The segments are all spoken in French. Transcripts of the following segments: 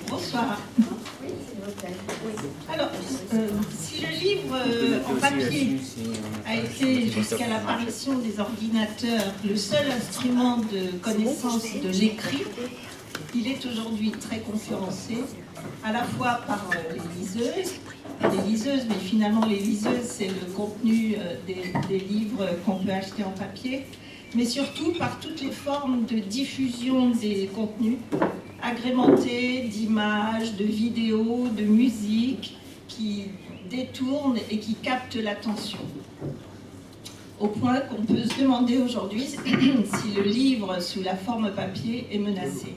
Bonsoir. Alors, si le livre en papier a été, jusqu'à l'apparition des ordinateurs, le seul instrument de connaissance de l'écrit, il est aujourd'hui très concurrencé, à la fois par les liseuses, mais finalement les liseuses, c'est le contenu des livres qu'on peut acheter en papier, mais surtout par toutes les formes de diffusion des contenus, agrémentés d'images, de vidéos, de musique, qui détournent et qui captent l'attention. Au point qu'on peut se demander aujourd'hui si le livre sous la forme papier est menacé.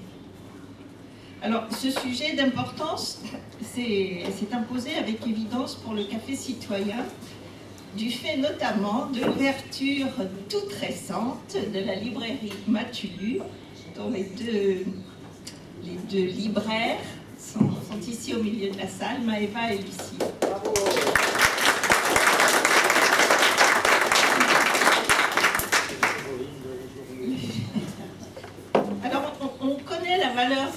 Alors, ce sujet d'importance s'est imposé avec évidence pour le Café Citoyen, du fait notamment de l'ouverture toute récente de la librairie Matulu, dont les deux libraires sont ici au milieu de la salle, Maëva et Lucie. Bravo. Alors, on connaît la valeur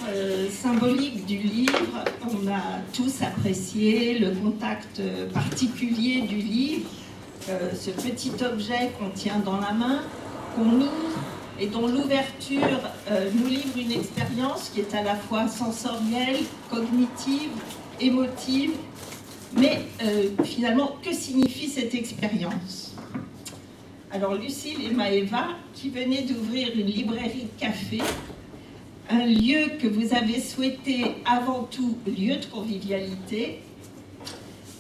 symbolique du livre, on a tous apprécié le contact particulier du livre, ce petit objet qu'on tient dans la main, qu'on ouvre, et dont l'ouverture nous livre une expérience qui est à la fois sensorielle, cognitive, émotive, mais finalement, que signifie cette expérience? Alors Lucille et Maëva, qui venaient d'ouvrir une librairie de café, un lieu que vous avez souhaité avant tout lieu de convivialité,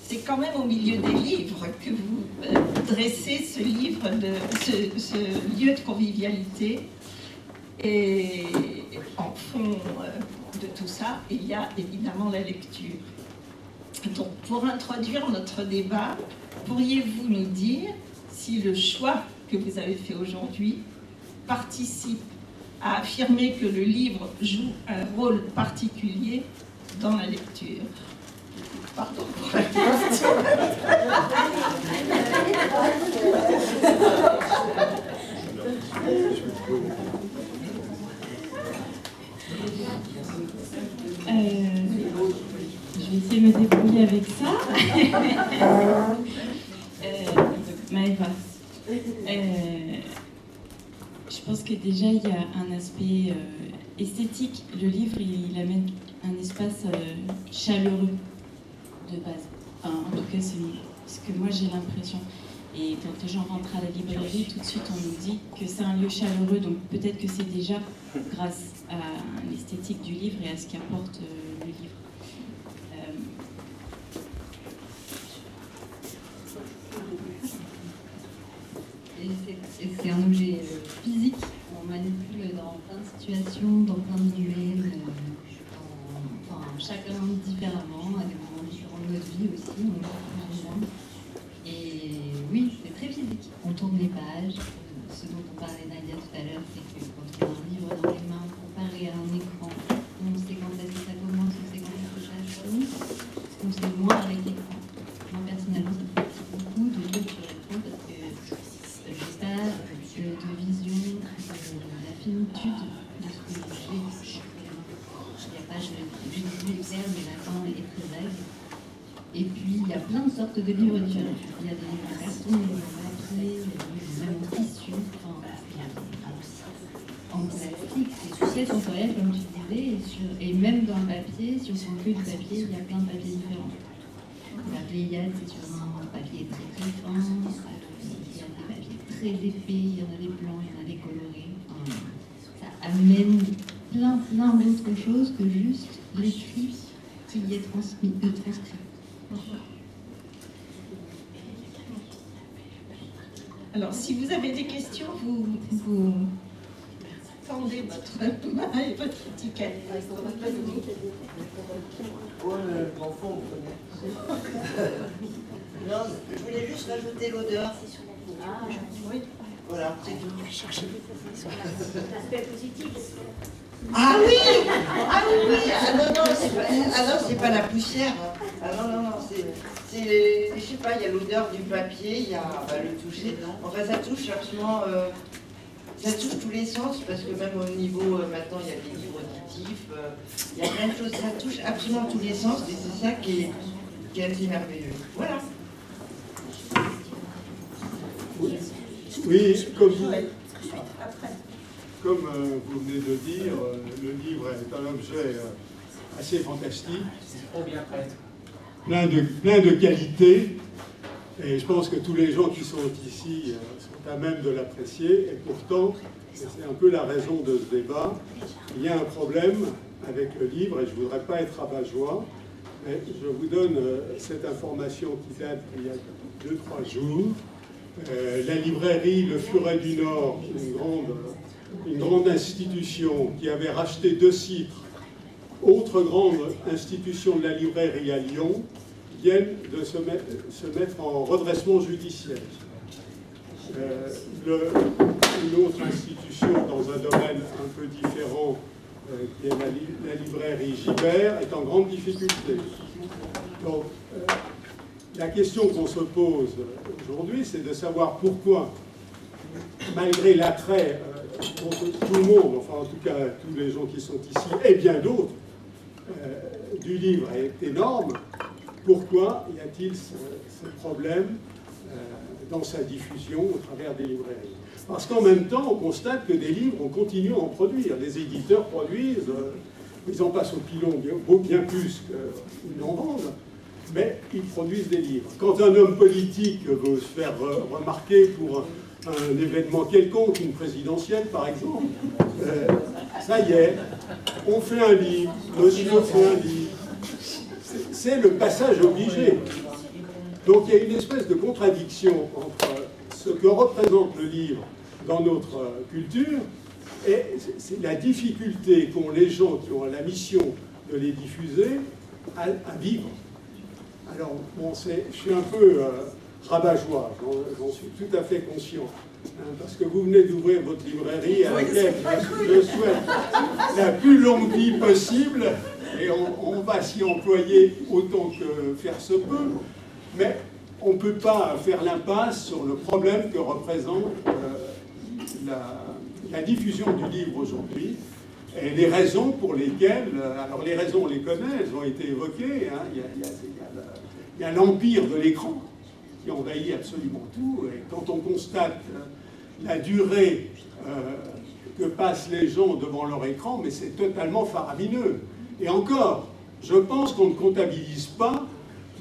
c'est quand même au milieu des livres que vous dressez ce lieu de convivialité. Et en fond de tout ça, il y a évidemment la lecture. Donc, pour introduire notre débat, pourriez-vous nous dire si le choix que vous avez fait aujourd'hui participe à affirmer que le livre joue un rôle particulier dans la lecture? Pardon pour la question. Je vais essayer de me débrouiller avec ça. Maëva, je pense que déjà il y a un aspect esthétique. Le livre, il amène un espace chaleureux de base. Enfin, en tout cas, c'est ce que moi j'ai l'impression. Et quand les gens rentrent à la librairie, tout de suite on nous dit que c'est un lieu chaleureux, donc peut-être que c'est déjà grâce à l'esthétique du livre et à ce qu'apporte le livre. C'est un objet physique qu'on manipule dans plein de situations, dans plein de domaines, chacun différemment, à des moments différents de notre vie aussi, on le fait plus ou moins. Et oui, c'est très physique. On tourne les pages. Ce dont on parlait Nadia tout à l'heure, c'est que quand on a un livre dans les mains, comparé à un écran, on sait quand est-ce que ça commence, on sait quand est-ce que ça finit, on sait moins avec l'écran. Moi personnellement, ça me fait beaucoup de lire sur l'écran parce que j'ai pas de vision de la finitude de ce que j'ai. Il n'y a pas, je vais faire, mais la fin est très vague. Et puis, il y a plein de sortes de livres différents. Il y a des livres en carton, des livres en papier, des livres même en tissu, en plastique. C'est très sensoriel, comme tu disais. Et même dans le papier, si on prend que du papier, il y a plein de papiers différents. La Pléiade, c'est sur un papier très très fin. Il y a des papiers très épais, il y en a des blancs, il y en a des colorés. Ça amène plein d'autres choses que juste l'écrit qui y est transcrit. Alors, si vous avez des questions, vous tendez votre main et votre étiquette. Oh, le grand fond, vous connaissez. Non, je voulais juste rajouter l'odeur. Ah, oui. Voilà, c'est tout. L'aspect positif. Ah oui! Ah oui! Ah non, c'est pas la poussière. Ah non, c'est je sais pas, il y a l'odeur du papier, il y a le toucher. Enfin, ça touche absolument, ça touche tous les sens, parce que même au niveau, maintenant, il y a des livres qui Il y a plein de choses, ça touche absolument tous les sens, et c'est ça qui est assez merveilleux. Voilà. Oui, comme vous venez de dire, le livre est un objet assez fantastique, plein de qualités, et je pense que tous les gens qui sont ici sont à même de l'apprécier, et pourtant, c'est un peu la raison de ce débat, il y a un problème avec le livre, et je ne voudrais pas être rabat-joie, mais je vous donne cette information qui date il y a 2-3 jours. La librairie Le Furet du Nord, une grande institution qui avait racheté 2 sites, autre grande institution de la librairie à Lyon, viennent de se mettre en redressement judiciaire. Une autre institution dans un domaine un peu différent, qui est la librairie Gibert, est en grande difficulté. Donc, la question qu'on se pose aujourd'hui, c'est de savoir pourquoi, malgré l'attrait pour tout le monde, enfin en tout cas tous les gens qui sont ici, et bien d'autres, du livre est énorme, pourquoi y a-t-il ce problème dans sa diffusion au travers des librairies? Parce qu'en même temps, on constate que des livres, on continue à en produire. Les éditeurs produisent, ils en passent au pilon bien plus qu'ils n'en vendent, mais ils produisent des livres. Quand un homme politique veut se faire remarquer pour un événement quelconque, une présidentielle par exemple, ça y est, on fait un livre, monsieur fait un livre. C'est le passage obligé. Donc il y a une espèce de contradiction entre ce que représente le livre dans notre culture et c'est la difficulté qu'ont les gens qui ont la mission de les diffuser à vivre. Alors, bon, je suis un peu rabat-joie, j'en suis tout à fait conscient, hein, parce que vous venez d'ouvrir votre librairie à laquelle je souhaite la plus longue vie possible, et on va s'y employer autant que faire se peut, mais on ne peut pas faire l'impasse sur le problème que représente la diffusion du livre aujourd'hui, et les raisons pour lesquelles, alors les raisons on les connaît, elles ont été évoquées, hein, il y a l'empire de l'écran qui envahit absolument tout, et quand on constate la durée que passent les gens devant leur écran, mais c'est totalement faramineux. Et encore, je pense qu'on ne comptabilise pas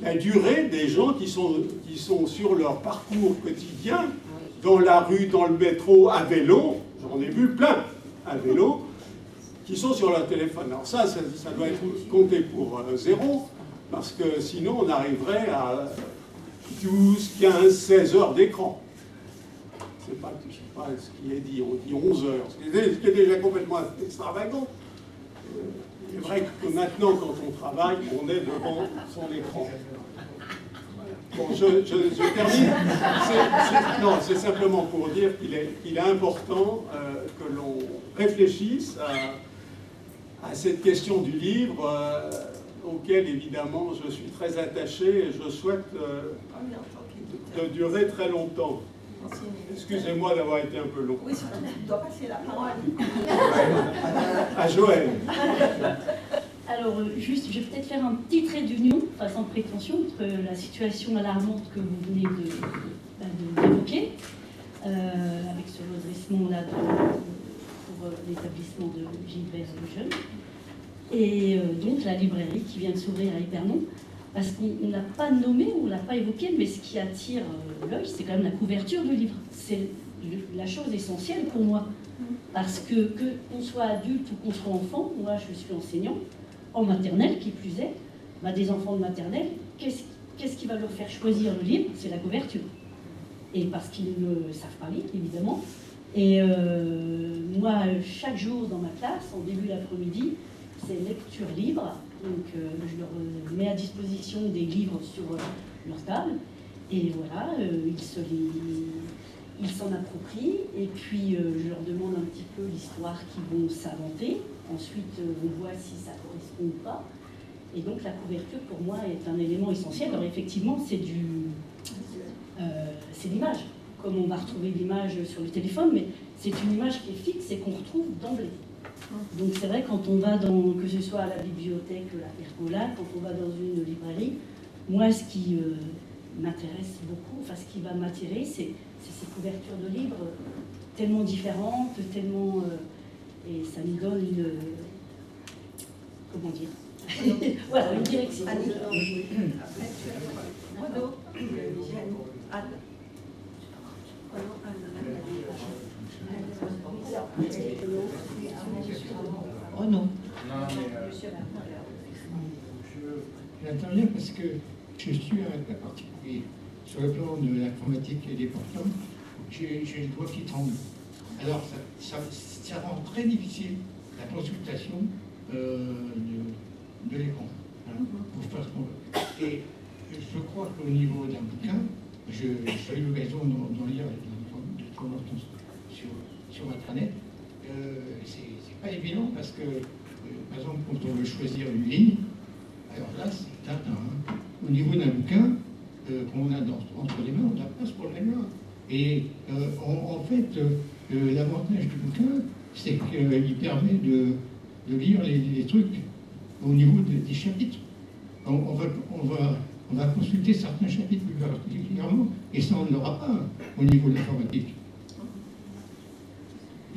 la durée des gens qui sont sur leur parcours quotidien, dans la rue, dans le métro, à vélo, j'en ai vu plein, à vélo, qui sont sur leur téléphone. Alors ça doit être compté pour 0, parce que sinon on arriverait à 12, 15, 16 heures d'écran. Je sais pas ce qui est dit, on dit 11 heures, ce qui est déjà complètement extravagant. Il est vrai que maintenant, quand on travaille, on est devant son écran. Bon, je termine. Non, c'est simplement pour dire qu'il est important que l'on réfléchisse à cette question du livre, auquel évidemment je suis très attaché et je souhaite de durer très longtemps. Excusez-moi d'avoir été un peu long. Oui, tu dois passer la parole à Joël. Alors, juste, je vais peut-être faire un petit trait d'union, enfin sans prétention, entre la situation alarmante que vous venez d'évoquer, avec ce redressement-là pour l'établissement de Gilbert Lejeune, et donc la librairie qui vient de s'ouvrir à Épernon, parce qu'on ne l'a pas nommé, on ne l'a pas évoqué, mais ce qui attire l'œil, c'est quand même la couverture du livre. C'est la chose essentielle pour moi, parce que qu'on soit adulte ou qu'on soit enfant, moi je suis enseignant, en maternelle qui plus est, bah, des enfants de maternelle, qu'est-ce qui va leur faire choisir le livre? C'est la couverture. Et parce qu'ils ne savent pas lire, évidemment. Et moi, chaque jour dans ma classe, en début d'après-midi, c'est lecture libre. Donc je leur mets à disposition des livres sur leur table. Et voilà, ils s'en approprient. Et puis je leur demande un petit peu l'histoire qu'ils vont s'inventer. Ensuite, on voit si ça correspond ou pas. Et donc la couverture, pour moi, est un élément essentiel. Alors effectivement, c'est l'image, comme on va retrouver l'image sur le téléphone, mais c'est une image qui est fixe et qu'on retrouve d'emblée. Donc c'est vrai, quand on va dans, que ce soit à la bibliothèque, la Pergola, quand on va dans une librairie, moi ce qui m'intéresse beaucoup, enfin ce qui va m'attirer, c'est ces couvertures de livres tellement différentes, tellement... et ça nous donne une... comment dire voilà, une direction. Oh non. J'interviens parce que je suis un cas particulier. Sur le plan de l'informatique et des portables, j'ai le doigt qui tremble. Alors ça rend très difficile la consultation de l'écran, hein, pour faire ce qu'on veut. Et je crois qu'au niveau d'un bouquin, j'ai eu l'occasion d'en lire de temps en temps sur Internet. C'est pas évident parce que, par exemple, quand on veut choisir une ligne, alors là, c'est au niveau d'un bouquin qu'on a entre les mains, on n'a pas ce problème-là. Et en fait, l'avantage du bouquin, c'est qu'il permet de lire les trucs au niveau des chapitres. On va consulter certains chapitres plus particulièrement, et ça, on ne l'aura pas au niveau de l'informatique.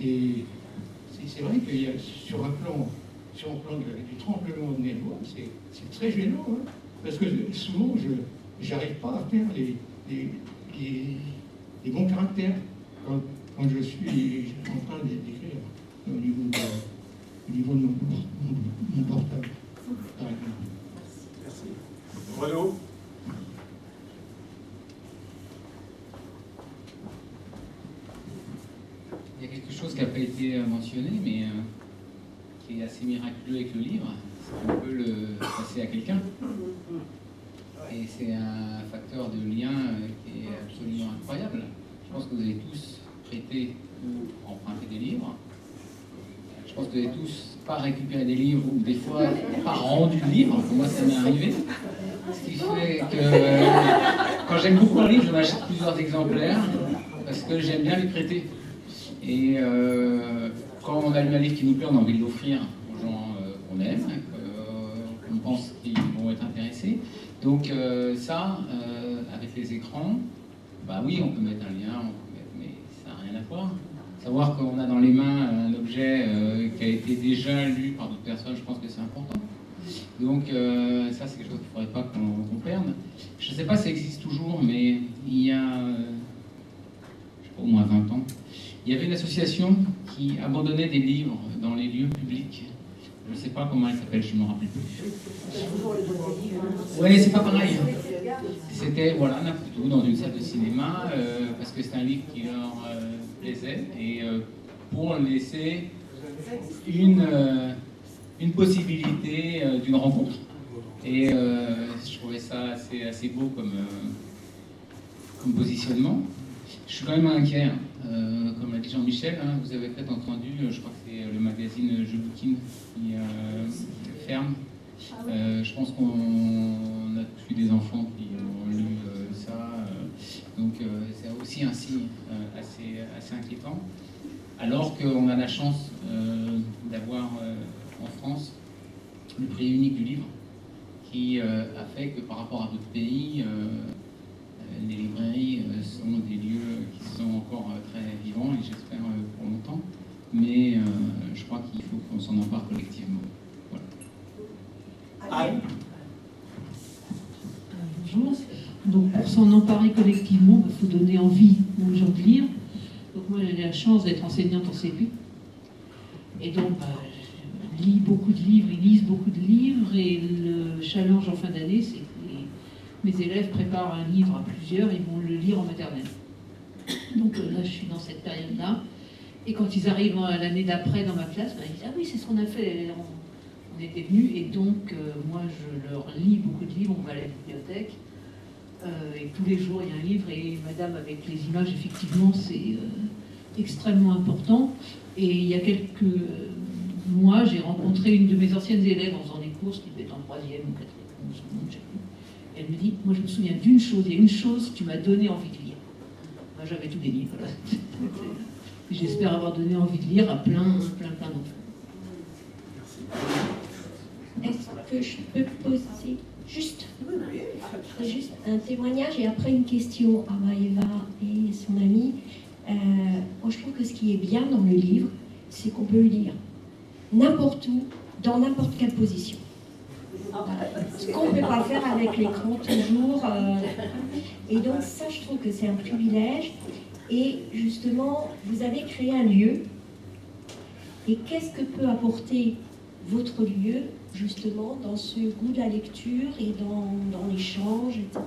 Et c'est vrai qu'il y a sur un plan du tremblement de nerveux, c'est très gênant, hein, parce que souvent, je n'arrive pas à faire les bons caractères quand je suis en train d'écrire au niveau de mon portable, par exemple. Merci. Renaud? Il y a quelque chose qui n'a pas été mentionné, mais qui est assez miraculeux avec le livre, c'est qu'on peut le passer à quelqu'un. Et c'est un facteur de lien qui est absolument incroyable. Je pense que vous avez tous prêté ou emprunté des livres. Je pense que vous avez tous pas récupéré des livres ou des fois pas rendu de livres. Moi, ça m'est arrivé. Ce qui fait que quand j'aime beaucoup un livre, je m'achète plusieurs exemplaires parce que j'aime bien les prêter. Et quand on a lu un livre qui nous plaît, on a envie de l'offrir aux gens qu'on aime, qu'on pense qu'ils vont être intéressés. Donc ça, avec les écrans, bah oui, on peut mettre un lien, mais ça n'a rien à voir. Savoir qu'on a dans les mains un objet qui a été déjà lu par d'autres personnes, je pense que c'est important. Donc ça, c'est quelque chose qu'il ne faudrait pas qu'on perde. Je ne sais pas si ça existe toujours, mais il y a, je sais pas, au moins 20 ans, il y avait une association qui abandonnait des livres dans les lieux publics. Je ne sais pas comment elle s'appelle, je ne me rappelle plus. Oui, c'est pas pareil. C'était, voilà, n'importe où, dans une salle de cinéma, parce que c'était un livre qui leur plaisait, et pour laisser une possibilité d'une rencontre. Et je trouvais ça assez beau comme positionnement. Je suis quand même inquiet, comme l'a dit Jean-Michel, hein, vous avez peut-être entendu, je crois que c'est le magazine Je Bouquine qui ferme. Je pense qu'on a tous eu des enfants qui ont lu ça, donc c'est aussi un signe assez inquiétant. Alors qu'on a la chance d'avoir en France le prix unique du livre, qui a fait que par rapport à d'autres pays, les librairies sont des lieux qui sont encore très vivants, et j'espère pour longtemps, mais je crois qu'il faut qu'on s'en empare collectivement. Voilà. Anne. Bonjour. Donc pour s'en emparer collectivement, il faut donner envie aux gens de lire. Donc moi j'ai la chance d'être enseignante en CP. Et donc je lis beaucoup de livres, ils lisent beaucoup de livres, et le challenge en fin d'année, c'est que mes élèves préparent un livre à plusieurs, ils vont le lire en maternelle. Donc là, je suis dans cette période-là. Et quand ils arrivent à l'année d'après dans ma classe, ils disent « Ah oui, c'est ce qu'on a fait, on était venus ». Et donc, moi, je leur lis beaucoup de livres, on va à la bibliothèque. Et tous les jours, il y a un livre. Et madame, avec les images, effectivement, c'est extrêmement important. Et il y a quelques mois, j'ai rencontré une de mes anciennes élèves en faisant des courses, qui devait être en 3e ou 4e, je sais plus. Elle me dit, moi je me souviens d'une chose, il y a une chose qui m'a donné envie de lire. Moi j'avais tous des livres, voilà. J'espère avoir donné envie de lire à plein d'enfants. que je peux poser juste un témoignage et après une question à Maëva et son amie. Moi, je trouve que ce qui est bien dans le livre, c'est qu'on peut le lire n'importe où, dans n'importe quelle position. Ce qu'on ne peut pas faire avec l'écran toujours. Et donc ça, je trouve que c'est un privilège. Et justement, vous avez créé un lieu. Et qu'est-ce que peut apporter votre lieu, justement, dans ce goût de la lecture et dans l'échange, etc.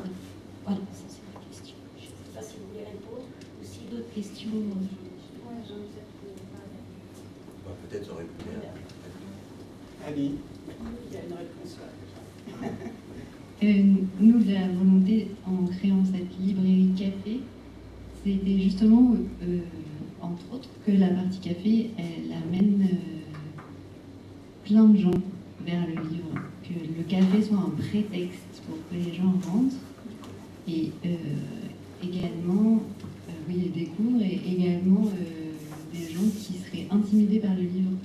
Voilà, ça c'est ma question. Je ne sais pas si vous voulez répondre ou si d'autres questions. Peut-être ça aurait pu faire. Annie. Il y a une réponse là. Nous, la volonté en créant cette librairie café, c'était justement, entre autres, que la partie café, elle amène plein de gens vers le livre, que le café soit un prétexte pour que les gens rentrent, et également, oui, découvrent, et également des gens qui seraient intimidés par le livre.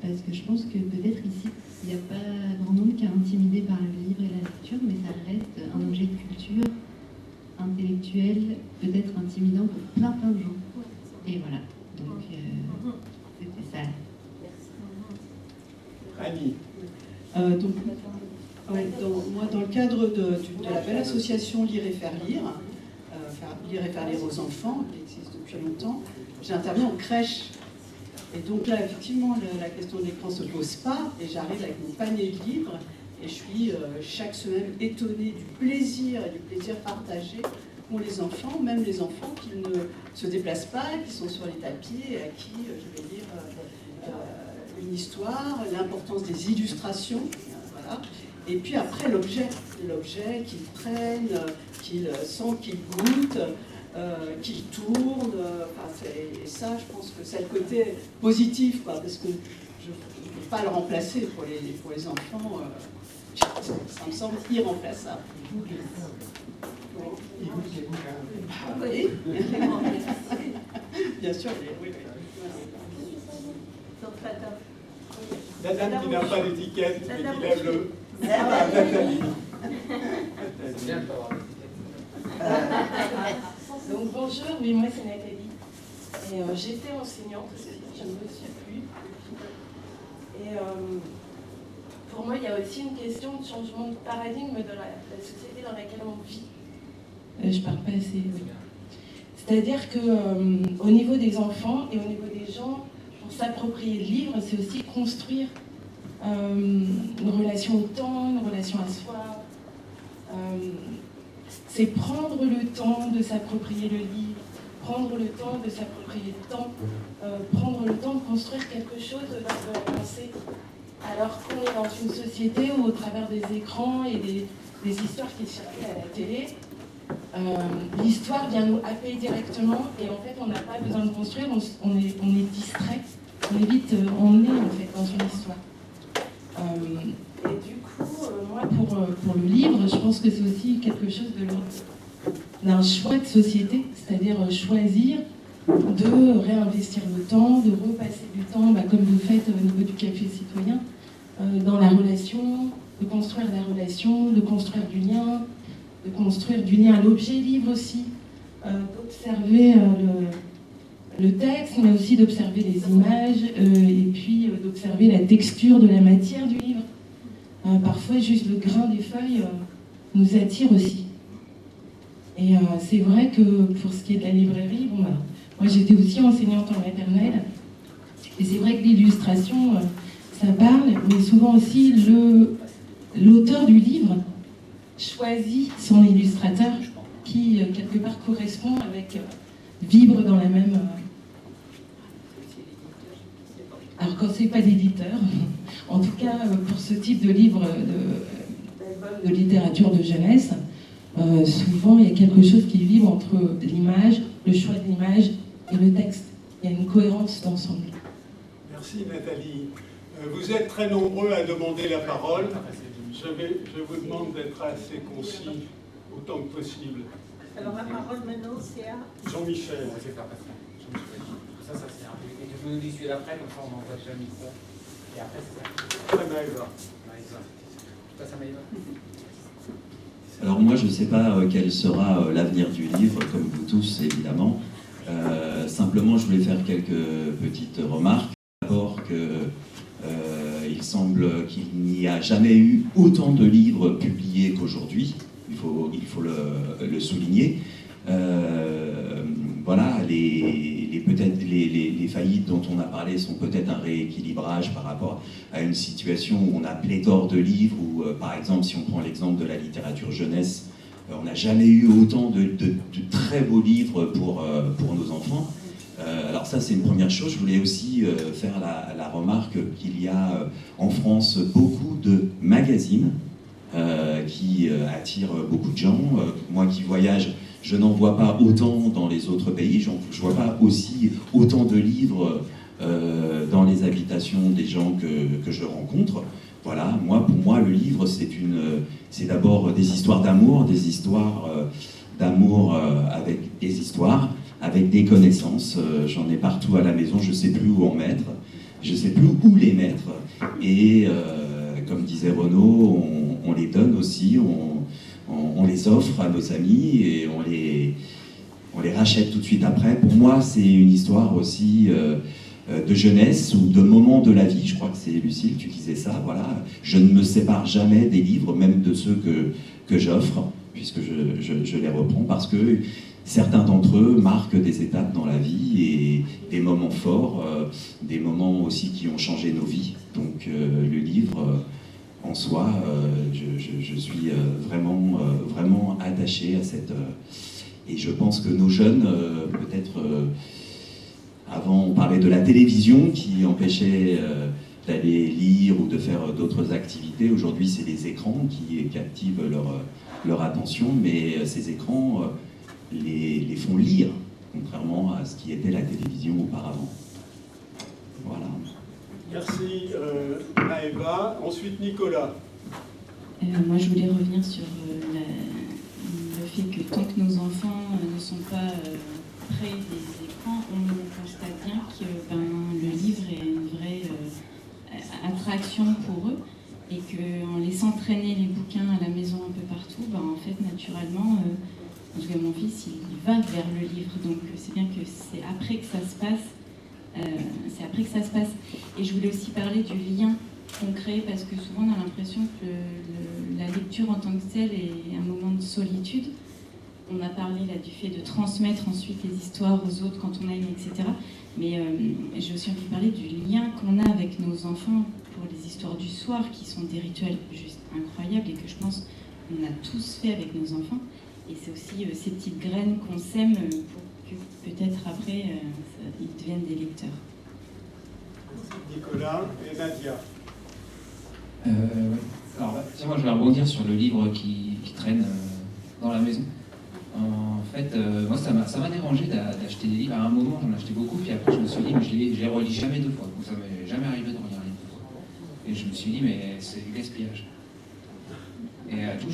Parce que je pense que peut-être ici, il n'y a pas grand monde qui est intimidé par le livre et la lecture, mais ça reste un objet de culture intellectuel, peut-être intimidant pour plein de gens. Et voilà, donc c'était ça. Annie. Moi, dans le cadre de la belle association Lire et faire lire, Lire et faire lire aux enfants, qui existe depuis longtemps, j'interviens en crèche. Et donc là, effectivement, la question de l'écran ne se pose pas, et j'arrive avec mon panier de livres, et je suis chaque semaine étonnée du plaisir et du plaisir partagé qu'ont les enfants, même les enfants qui ne se déplacent pas, qui sont sur les tapis, et à qui je vais lire une histoire, l'importance des illustrations, voilà. Et puis après l'objet qu'ils prennent, qu'ils sentent, qu'ils goûtent, qu'ils tournent, et ça je pense que c'est le côté positif, quoi, parce que je ne peux pas le remplacer pour les enfants, ça me semble irremplaçable. Oui. Bien sûr, oui. La dame qui n'a pas d'étiquette, mais qui lève le... Donc bonjour, oui, moi c'est Nathalie. Et j'étais enseignante, je ne me suis plus. Et pour moi, il y a aussi une question de changement de paradigme de la société dans laquelle on vit. Je parle pas assez. C'est-à-dire qu'au niveau des enfants et au niveau des gens, pour s'approprier le livre, c'est aussi construire une relation au temps, une relation à soi. C'est prendre le temps de s'approprier le livre, prendre le temps de s'approprier le temps, prendre le temps de construire quelque chose de la pensée. Alors qu'on est dans une société où, au travers des écrans et des histoires qui circulent à la télé, l'histoire vient nous happer directement et en fait on n'a pas besoin de construire, on est distrait, on est vite emmené en fait dans une histoire. Et du coup, moi pour le livre, je pense que c'est aussi quelque chose d'un choix de société, c'est-à-dire choisir de réinvestir le temps, de repasser du temps, comme vous faites au niveau du café citoyen, dans la relation, de construire la relation, de construire du lien, de construire du lien à l'objet livre aussi, d'observer le texte, mais aussi d'observer les images, et puis d'observer la texture de la matière du livre. Parfois, juste le grain des feuilles nous attire aussi. Et c'est vrai que pour ce qui est de la librairie, moi j'étais aussi enseignante en maternelle, et c'est vrai que l'illustration, ça parle, mais souvent aussi l'auteur du livre choisit son illustrateur qui, quelque part, correspond avec, vibre dans la même... Alors, quand c'est pas d'éditeur, en tout cas, pour ce type de livre de littérature de jeunesse, souvent, il y a quelque chose qui vibre entre l'image, le choix de l'image et le texte. Il y a une cohérence d'ensemble. Merci, Nathalie. Vous êtes très nombreux à demander la parole. Je vous demande d'être assez concis autant que possible. Alors la parole maintenant c'est à Jean-Michel. C'est pas facile. Ça c'est un peu. Et tu peux nous dissuer après, comme ça on n'envoie déjà le micro. Et après c'est ça. Maëva. passe à Maëva. Alors moi, je ne sais pas quel sera l'avenir du livre, comme vous tous, évidemment. Simplement, je voulais faire quelques petites remarques. D'abord il semble qu'il n'y a jamais eu autant de livres publiés qu'aujourd'hui. Il faut le souligner. Voilà, peut-être les faillites dont on a parlé sont peut-être un rééquilibrage par rapport à une situation où on a pléthore de livres, ou par exemple, si on prend l'exemple de la littérature jeunesse, on n'a jamais eu autant de très beaux livres pour nos enfants. Alors ça, c'est une première chose. Je voulais aussi faire la remarque qu'il y a en France beaucoup de magazines qui attirent beaucoup de gens. Moi qui voyage, je n'en vois pas autant dans les autres pays. Je ne vois pas aussi autant de livres dans les habitations des gens que je rencontre. Voilà, pour moi, le livre, c'est d'abord des histoires d'amour, avec des histoires, avec des connaissances. J'en ai partout à la maison, je ne sais plus où en mettre, je ne sais plus où les mettre. Et comme disait Renaud, on les donne aussi, on les offre à nos amis et on les rachète tout de suite après. Pour moi, c'est une histoire aussi de jeunesse ou de moments de la vie. Je crois que c'est Lucille, tu disais ça. Voilà. Je ne me sépare jamais des livres, même de ceux que j'offre, puisque je les reprends, parce que certains d'entre eux marquent des étapes dans la vie et des moments forts, des moments aussi qui ont changé nos vies. Donc le livre, en soi, je suis vraiment attaché à cette... et je pense que nos jeunes, peut-être... avant, on parlait de la télévision qui empêchait d'aller lire ou de faire d'autres activités. Aujourd'hui, c'est les écrans qui captivent leur attention, mais ces écrans les font lire, contrairement à ce qui était la télévision auparavant. Voilà. Merci Maëva. Ensuite Nicolas. Moi je voulais revenir sur le fait que tant que nos enfants ne sont pas près des écrans, on constate bien que le livre est une vraie attraction pour eux et qu'en laissant traîner les bouquins à la maison un peu partout, en fait naturellement, en tout cas mon fils il va vers le livre, donc c'est bien que c'est après que ça se passe. Et je voulais aussi parler du lien qu'on crée, parce que souvent on a l'impression que la lecture en tant que telle est un moment de solitude. On a parlé là du fait de transmettre ensuite les histoires aux autres quand on aime, etc. Mais j'ai aussi envie de parler du lien qu'on a avec nos enfants pour les histoires du soir, qui sont des rituels juste incroyables et que je pense qu'on a tous fait avec nos enfants. Et c'est aussi ces petites graines qu'on sème pour que peut-être après ils deviennent des lecteurs. Nicolas et Nadia. Alors, moi je vais rebondir sur le livre qui traîne dans la maison. En fait, moi ça m'a dérangé d'acheter des livres. À un moment j'en achetais beaucoup, puis après je me suis dit, mais je les relis jamais deux fois. Donc ça m'est jamais arrivé de relire les deux fois. Et je me suis dit, mais c'est du gaspillage. Et tout,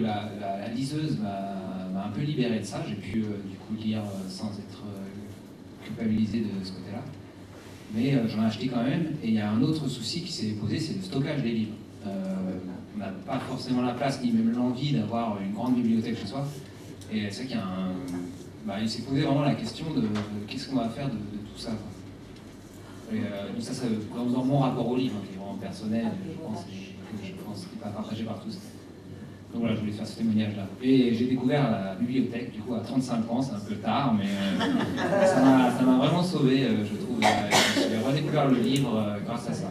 la liseuse m'a un peu libéré de ça. J'ai pu du coup lire sans être culpabilisé de ce côté-là. Mais j'en ai acheté quand même. Et il y a un autre souci qui s'est posé, c'est le stockage des livres. On n'a pas forcément la place ni même l'envie d'avoir une grande bibliothèque chez soi. Et c'est vrai qu'il y a il s'est posé vraiment la question de qu'est-ce qu'on va faire de tout ça, quoi. Et ça, c'est dans mon rapport au livre, qui est vraiment personnel, je pense qu'il n'est pas partagé par tous. Donc voilà, je voulais faire ce témoignage-là. Et j'ai découvert la bibliothèque, du coup, à 35 ans, c'est un peu tard, mais ça m'a vraiment sauvé, je trouve. J'ai redécouvert le livre grâce à ça.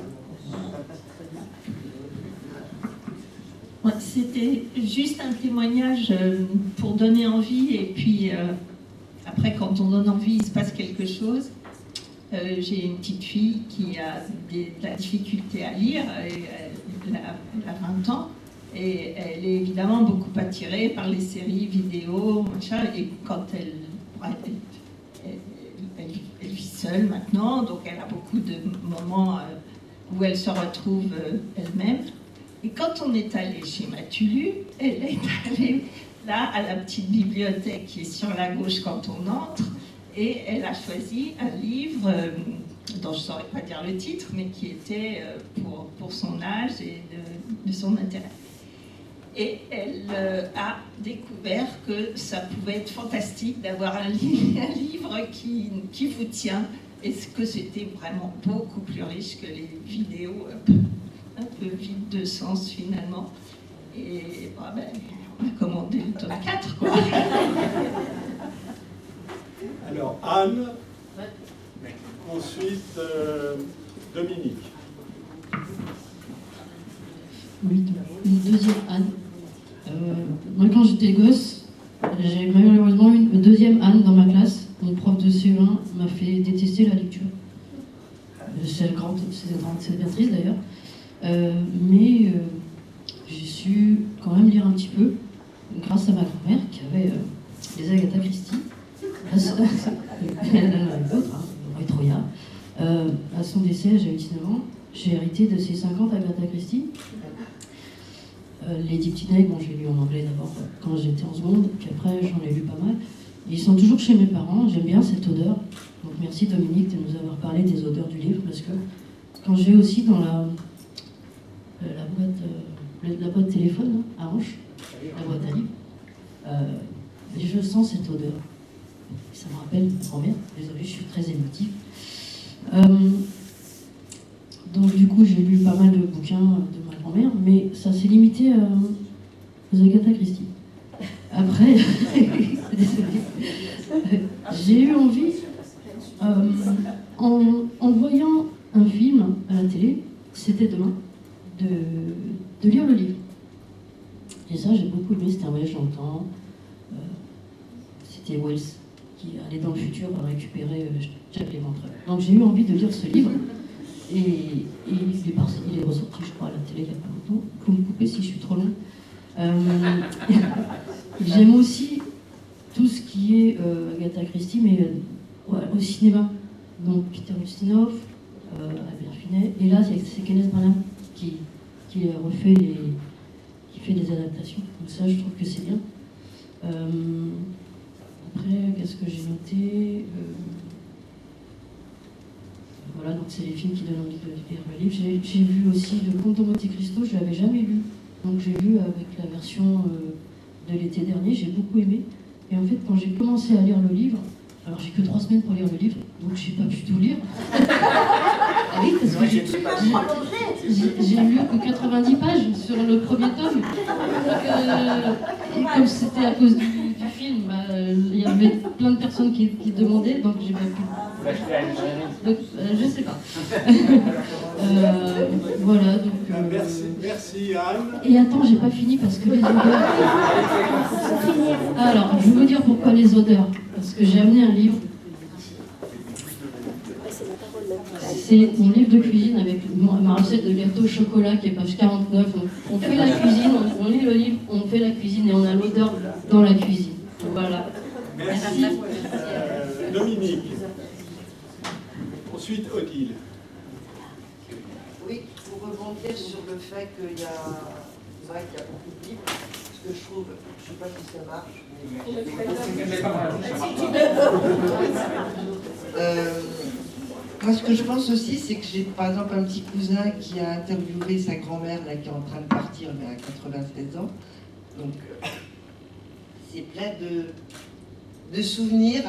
C'était juste un témoignage pour donner envie, et puis après, quand on donne envie, il se passe quelque chose. J'ai une petite fille qui a de la difficulté à lire, elle a 20 ans, et elle est évidemment beaucoup attirée par les séries vidéo, machin, et quand elle vit seule maintenant, donc elle a beaucoup de moments où elle se retrouve elle-même. Et quand on est allé chez Matulu, elle est allée là à la petite bibliothèque qui est sur la gauche quand on entre, et elle a choisi un livre dont je ne saurais pas dire le titre, mais qui était pour son âge et de son intérêt. Et elle a découvert que ça pouvait être fantastique d'avoir un livre qui vous tient, et que c'était vraiment beaucoup plus riche que les vidéos un peu vides de sens finalement. Et bah, ben, on a commandé le tome 4, quoi. Alors, Anne, ensuite Dominique. Oui, une deuxième Anne. Moi, quand j'étais gosse, j'ai malheureusement une deuxième Anne dans ma classe. Mon prof de CE1 m'a fait détester la lecture. C'est bien triste d'ailleurs. Mais j'ai su quand même lire un petit peu, grâce à ma grand-mère qui avait les Agatha Christie. Elle en avait d'autres, Roy Troya. À son décès, j'avais 19 ans. J'ai hérité de ces 50 Agatha Christie. Les Dictionnaires, bon, j'ai lu en anglais d'abord quand j'étais en seconde, puis après j'en ai lu pas mal. Ils sont toujours chez mes parents, j'aime bien cette odeur. Donc merci Dominique de nous avoir parlé des odeurs du livre, parce que quand j'ai aussi dans la boîte téléphone, hein, à hanche, la boîte à livres, je sens cette odeur. Ça me rappelle ma grand-mère, désolée, je suis très émotive. Donc du coup, j'ai lu pas mal de bouquins de ma grand-mère, mais ça s'est limité aux Agatha Christie. Après, j'ai eu envie, en voyant un film à la télé, C'était demain, de lire le livre. Et ça, j'ai beaucoup aimé, c'était un voyage dans le temps. C'était Wells qui allait dans le futur récupérer Jack l'Éventreur. Donc j'ai eu envie de lire ce livre. Et il est ressorti, je crois, à la télé il n'y a pas longtemps. Vous me coupez si je suis trop long. J'aime aussi tout ce qui est Agatha Christie, mais au cinéma. Donc Peter Ustinov, Albert Finet. Et là, c'est Kenneth Branagh qui refait qui fait des adaptations. Donc ça, je trouve que c'est bien. Après, qu'est-ce que j'ai noté Voilà, donc c'est les films qui donnent envie de lire le livre. J'ai vu aussi Le Comte de Monte Cristo, je ne l'avais jamais lu. Donc j'ai vu avec la version de l'été dernier, j'ai beaucoup aimé. Et en fait, quand j'ai commencé à lire le livre, alors j'ai que 3 semaines pour lire le livre, donc j'ai pas pu tout lire. Ah oui, parce que j'ai lu que 90 pages sur le premier tome. Et comme c'était à cause du film, il y avait plein de personnes qui demandaient, donc j'ai pas pu. Donc, je sais pas. Voilà, donc. Merci Anne. Et attends, j'ai pas fini parce que les odeurs. Alors, je vais vous dire pourquoi les odeurs. Parce que j'ai amené un livre. C'est mon livre de cuisine avec ma recette de gâteau au chocolat qui est page 49. Donc, on fait la cuisine, on lit le livre, on fait la cuisine et on a l'odeur dans la cuisine. Donc, voilà. Merci. Dominique. Ensuite, Odile. Oui, pour rebondir sur le fait qu'il y a, c'est vrai qu'il y a beaucoup de livres, ce que je trouve, je ne sais pas si ça marche, moi ce que je pense aussi, c'est que j'ai par exemple un petit cousin qui a interviewé sa grand-mère, là, qui est en train de partir, mais à 96 ans, donc c'est plein de souvenirs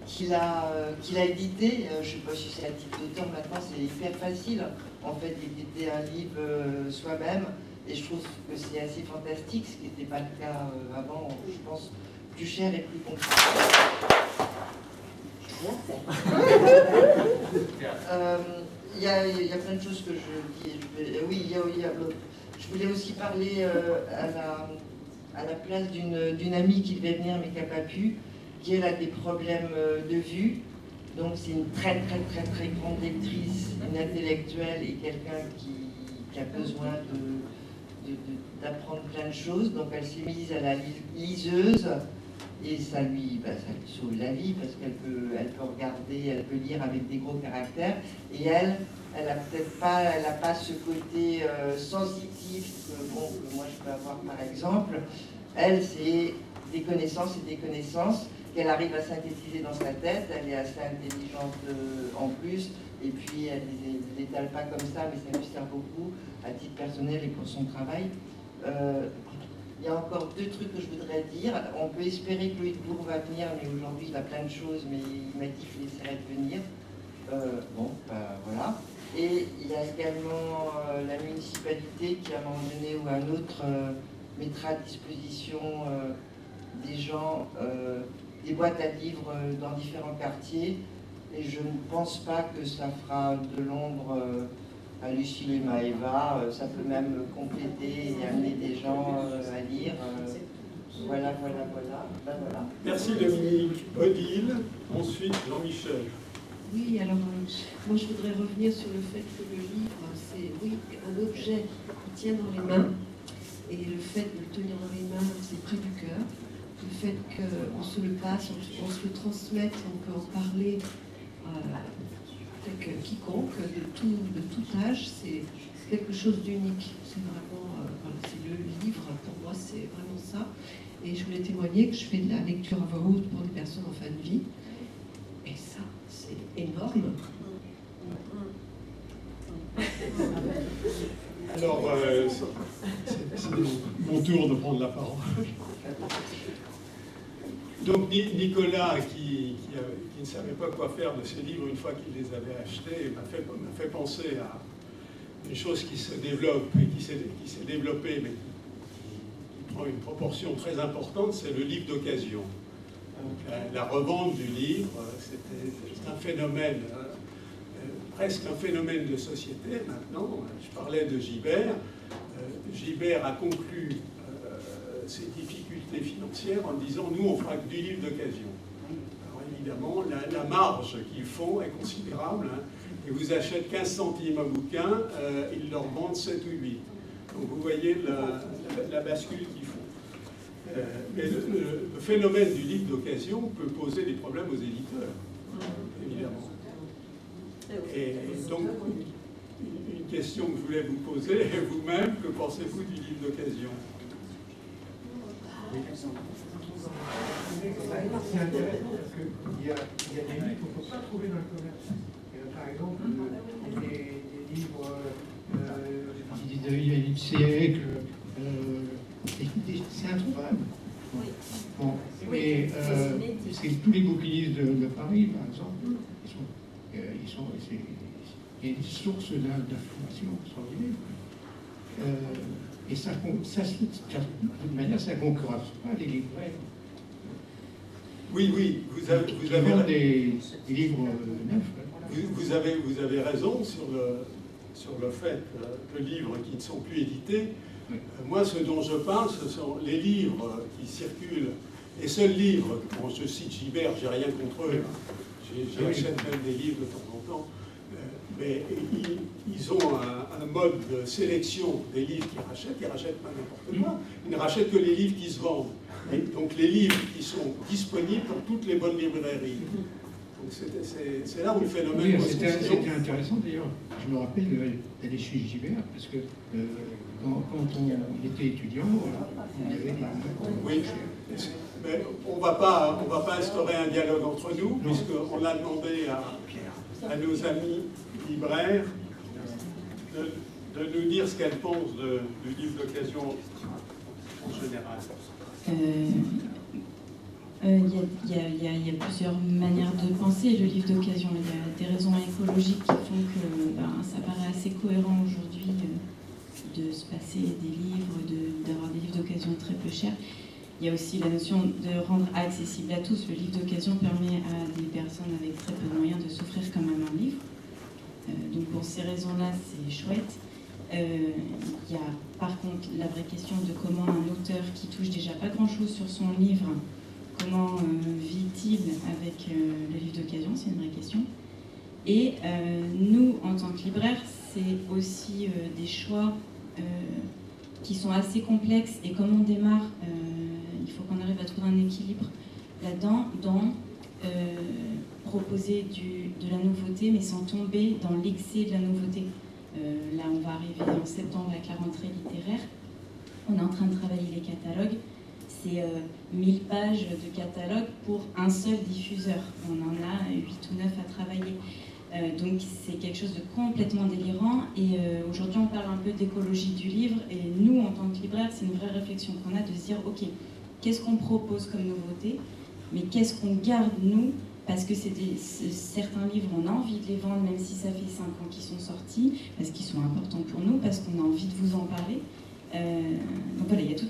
qu'il a édité. Je ne sais pas si c'est à titre d'auteur, maintenant c'est hyper facile en fait d'éditer un livre soi-même, et je trouve que c'est assez fantastique, ce qui n'était pas le cas avant, je pense, plus cher et plus compliqué. Il y a plein de choses que je dis. Oui, je voulais aussi parler à la place d'une amie qui devait venir mais qui n'a pas pu, qui elle a des problèmes de vue. Donc c'est une très grande lectrice, une intellectuelle et quelqu'un qui a besoin d'apprendre plein de choses. Donc elle s'est mise à la liseuse et ça lui sauve la vie parce qu'elle peut regarder, elle peut lire avec des gros caractères. Et elle a peut-être pas, elle n'a pas ce côté sensitif que moi je peux avoir par exemple. Elle, c'est des connaissances et des connaissances. qu'elle arrive à synthétiser dans sa tête, elle est assez intelligente en plus, et puis elle ne les étale pas comme ça, mais ça lui sert beaucoup à titre personnel et pour son travail. Il y a encore deux trucs que je voudrais dire. On peut espérer que Loïc Bourg va venir, mais aujourd'hui il a plein de choses, mais il m'a dit qu'il essaierait de venir. Voilà. Et il y a également la municipalité qui, à un moment donné ou à un autre, mettra à disposition des gens, des boîtes à livres dans différents quartiers. Et je ne pense pas que ça fera de l'ombre à Lucille et Maëva. Ça peut même compléter et amener des gens à lire. Voilà. Merci Dominique. Odile, ensuite Jean-Michel. Oui, alors moi je voudrais revenir sur le fait que le livre, c'est un objet qu'on tient dans les mains, et le fait de le tenir dans les mains, c'est près du cœur. Le fait qu'on se le passe, on se le transmette, on peut en parler avec quiconque, de tout âge, c'est quelque chose d'unique. C'est vraiment, c'est le livre, pour moi c'est vraiment ça. Et je voulais témoigner que je fais de la lecture à voix haute pour des personnes en fin de vie. Et ça, c'est énorme. Alors, c'est mon tour de prendre la parole. Donc Nicolas, qui ne savait pas quoi faire de ces livres une fois qu'il les avait achetés, m'a fait penser à une chose qui se développe et qui s'est développée, mais qui prend une proportion très importante, c'est le livre d'occasion. La revente du livre, c'est un phénomène, presque un phénomène de société maintenant. Je parlais de Gibert. Gibert a conclu ses difficultés financières en disant « nous, on fera que du livre d'occasion ». Alors évidemment, la marge qu'ils font est considérable. Ils vous achètent 15 centimes un bouquin, ils leur vendent 7 ou 8. Donc vous voyez la bascule qu'ils font. Mais le phénomène du livre d'occasion peut poser des problèmes aux éditeurs, évidemment. Et donc, une question que je voulais vous poser, vous-même, que pensez-vous du livre d'occasion? C'est intéressant parce qu'il y a des livres qu'on ne peut pas trouver dans le commerce. Par exemple, des livres du siècle, c'est introuvable. Bon, mais tous les bouquinistes de Paris, par exemple, il y a des sources d'informations extraordinaires. Et ça, de toute manière, ça ne concurrence pas les libraires. Oui, vous avez des livres neufs. Vous avez raison sur le fait que livres qui ne sont plus édités. Moi, ce dont je parle, ce sont les livres qui circulent. Les seuls livres, quand je cite Gibert, j'ai rien contre eux, j'achète même des livres de temps en temps, mais ils ont un mode de sélection des livres qu'ils rachètent pas n'importe quoi. Ils ne rachètent que les livres qui se vendent. Et donc les livres qui sont disponibles dans toutes les bonnes librairies. Donc c'est là où le phénomène... Oui, c'était intéressant d'ailleurs. Je me rappelle d'aller chez Gibert, parce que quand on était étudiant, on avait des... Oui, mais on va pas instaurer un dialogue entre nous, puisqu'on a demandé à nos amis libraires de nous dire ce qu'elles pensent du livre d'occasion en général. Il y a plusieurs manières de penser le livre d'occasion. Il y a des raisons écologiques qui font que ça paraît assez cohérent aujourd'hui de se passer des livres, d'avoir des livres d'occasion très peu chers. Il y a aussi la notion de rendre accessible à tous. Le livre d'occasion permet à des personnes avec très peu de moyens de s'offrir quand même un livre. Donc pour ces raisons-là, c'est chouette. Il y a par contre la vraie question de comment un auteur qui touche déjà pas grand-chose sur son livre, comment vit-il avec le livre d'occasion, c'est une vraie question. Et nous, en tant que libraires, c'est aussi des choix qui sont assez complexes. Et comme on démarre, il faut qu'on arrive à trouver un équilibre là-dedans, dans proposer de la nouveauté, mais sans tomber dans l'excès de la nouveauté. Là, on va arriver en septembre avec la rentrée littéraire. On est en train de travailler les catalogues. c'est 1000 pages de catalogue pour un seul diffuseur. On en a 8 ou 9 à travailler. Donc c'est quelque chose de complètement délirant. Et aujourd'hui, on parle un peu d'écologie du livre. Et nous, en tant que libraire, c'est une vraie réflexion qu'on a de se dire, ok, qu'est-ce qu'on propose comme nouveauté, mais qu'est-ce qu'on garde, nous, parce que certains livres, on a envie de les vendre, même si ça fait 5 ans qu'ils sont sortis, parce qu'ils sont importants pour nous, parce qu'on a envie de vous en parler. Donc voilà, il y a tout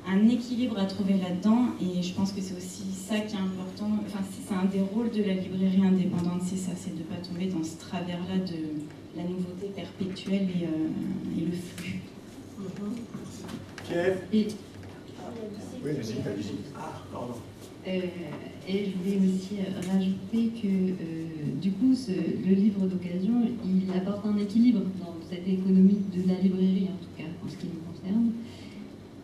un équilibre à trouver là-dedans, et je pense que c'est aussi ça qui est important. Enfin, c'est un des rôles de la librairie indépendante, c'est ça, c'est de ne pas tomber dans ce travers-là de la nouveauté perpétuelle et le flux. Pierre? Et... Oui, vas-y. Ah, pardon. Et je voulais aussi rajouter que du coup le livre d'occasion il apporte un équilibre dans cette économie de la librairie, en tout cas en ce qui me concerne,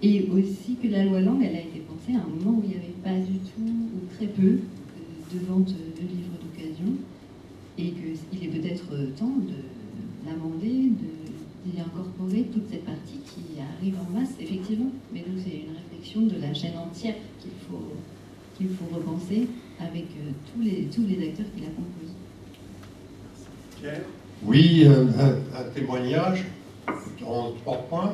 et aussi que la loi Lang elle a été pensée à un moment où il n'y avait pas du tout ou très peu de vente de livres d'occasion, et qu'il est peut-être temps de l'amender, d'y incorporer toute cette partie qui arrive en masse effectivement, mais donc c'est une réflexion de la chaîne entière qu'il faut repenser avec tous les acteurs qui la composent. Pierre? Oui, un témoignage en 3 points.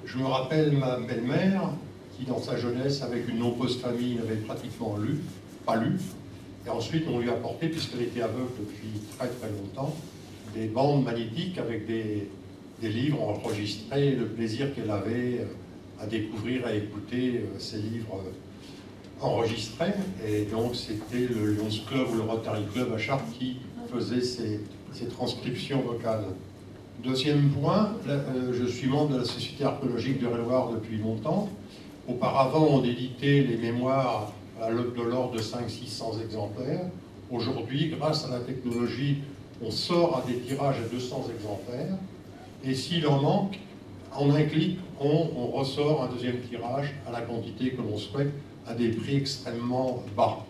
Je me rappelle ma belle-mère qui, dans sa jeunesse, avec une nombreuse famille, n'avait pratiquement pas lu. Et ensuite, on lui a apporté, puisqu'elle était aveugle depuis très très longtemps, des bandes magnétiques avec des livres enregistrés, le plaisir qu'elle avait à découvrir, à écouter ces livres enregistrés. Et donc c'était le Lions Club ou le Rotary Club à Chartres qui faisait ces transcriptions vocales. Deuxième point, je suis membre de la Société archéologique de Réloir depuis longtemps. Auparavant, on éditait les mémoires de l'ordre de 500-600 exemplaires. Aujourd'hui, grâce à la technologie, on sort à des tirages à 200 exemplaires. Et s'il en manque, en un clic, on ressort un deuxième tirage à la quantité que l'on souhaite, à des prix extrêmement bas.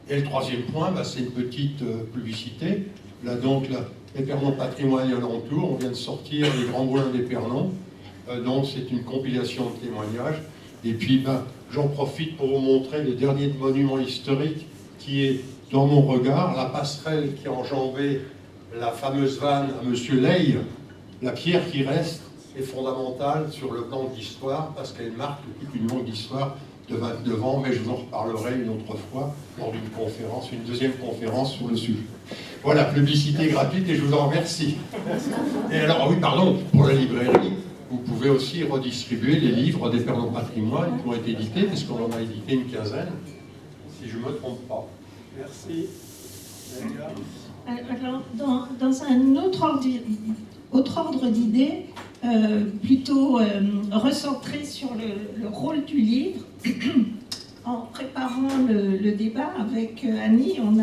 Et le troisième point, c'est une petite publicité. Là, donc, l'Épernon Patrimoine alentour, on vient de sortir les Grands Moulins d'Épernon. Donc, c'est une compilation de témoignages. Et puis, j'en profite pour vous montrer le dernier monument historique qui est, dans mon regard, la passerelle qui enjambait la fameuse vanne à Monsieur Ley. La pierre qui reste est fondamentale sur le plan de l'histoire parce qu'elle marque toute une longue histoire de 29 ans, mais je vous en reparlerai une autre fois lors d'une conférence, une deuxième conférence sur le sujet. Voilà, publicité gratuite et je vous en remercie. Et alors, oui, pardon, pour la librairie, vous pouvez aussi redistribuer les livres d'Épernon Patrimoine qui ont été édités, parce qu'on en a édité une quinzaine, si je ne me trompe pas. Merci. Alors, dans un autre ordre d'idées, plutôt recentré sur le rôle du livre, en préparant le débat avec Annie, on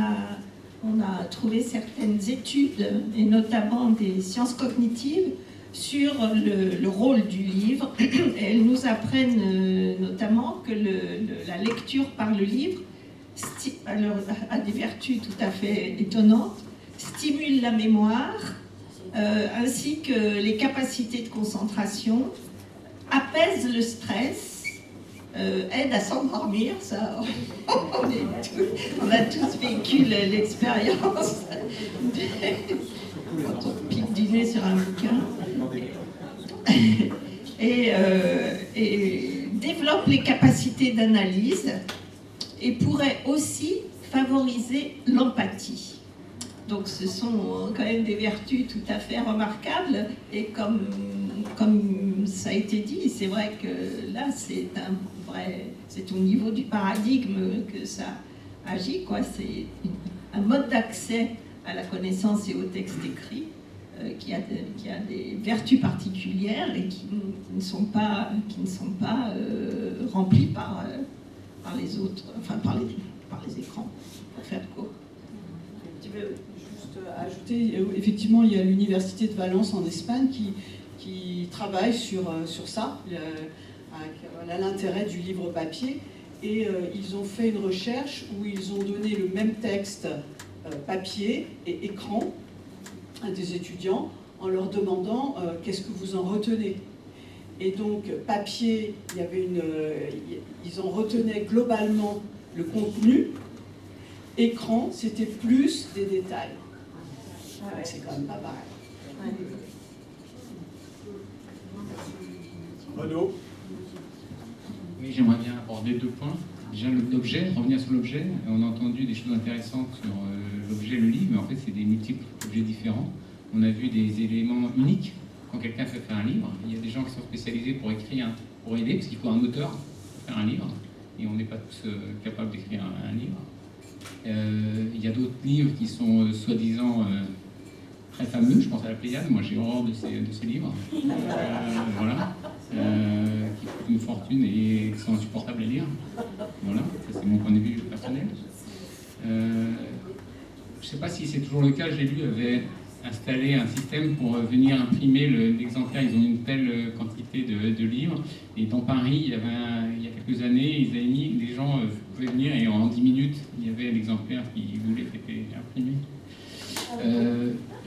a trouvé certaines études, et notamment des sciences cognitives, sur le rôle du livre. Et elles nous apprennent notamment que la lecture par le livre a des vertus tout à fait étonnantes, stimule la mémoire, ainsi que les capacités de concentration, apaise le stress, aide à s'endormir, ça, on a tous vécu l'expérience quand on pique du nez sur un bouquin, et développe les capacités d'analyse et pourrait aussi favoriser l'empathie. Donc ce sont quand même des vertus tout à fait remarquables, et comme ça a été dit, c'est vrai que là c'est au niveau du paradigme que ça agit, quoi. C'est un mode d'accès à la connaissance et au texte écrit qui a des vertus particulières et qui ne sont pas remplies par les autres, enfin par les écrans, pour faire court. Je vais juste ajouter, effectivement, il y a l'Université de Valence en Espagne qui travaille sur ça, l'intérêt du livre papier, et ils ont fait une recherche où ils ont donné le même texte papier et écran à des étudiants en leur demandant qu'est-ce que vous en retenez. Et donc, papier, il y avait ils en retenaient globalement le contenu. Écran, c'était plus des détails. Ouais, c'est quand même pas pareil. Renaud? Oui, j'aimerais bien aborder 2 points. Déjà l'objet, revenir sur l'objet. On a entendu des choses intéressantes sur l'objet, le livre, mais en fait c'est des multiples objets différents. On a vu des éléments uniques. Quand quelqu'un fait faire un livre, il y a des gens qui sont spécialisés pour écrire, pour aider, parce qu'il faut un auteur pour faire un livre, et on n'est pas tous capables d'écrire un livre. Il y a d'autres livres qui sont soi-disant très fameux, je pense à la Pléiade, moi j'ai horreur de ces livres, voilà, qui coûtent une fortune et qui sont insupportables à lire. Voilà, ça c'est mon point de vue personnel. Je ne sais pas si c'est toujours le cas, j'ai lu, avait installé un système pour venir imprimer l'exemplaire. Ils ont une telle quantité de livres. Et dans Paris, il y a quelques années, ils avaient mis, les gens pouvaient venir et en 10 minutes, il y avait l'exemplaire qu'ils voulaient qui était imprimé.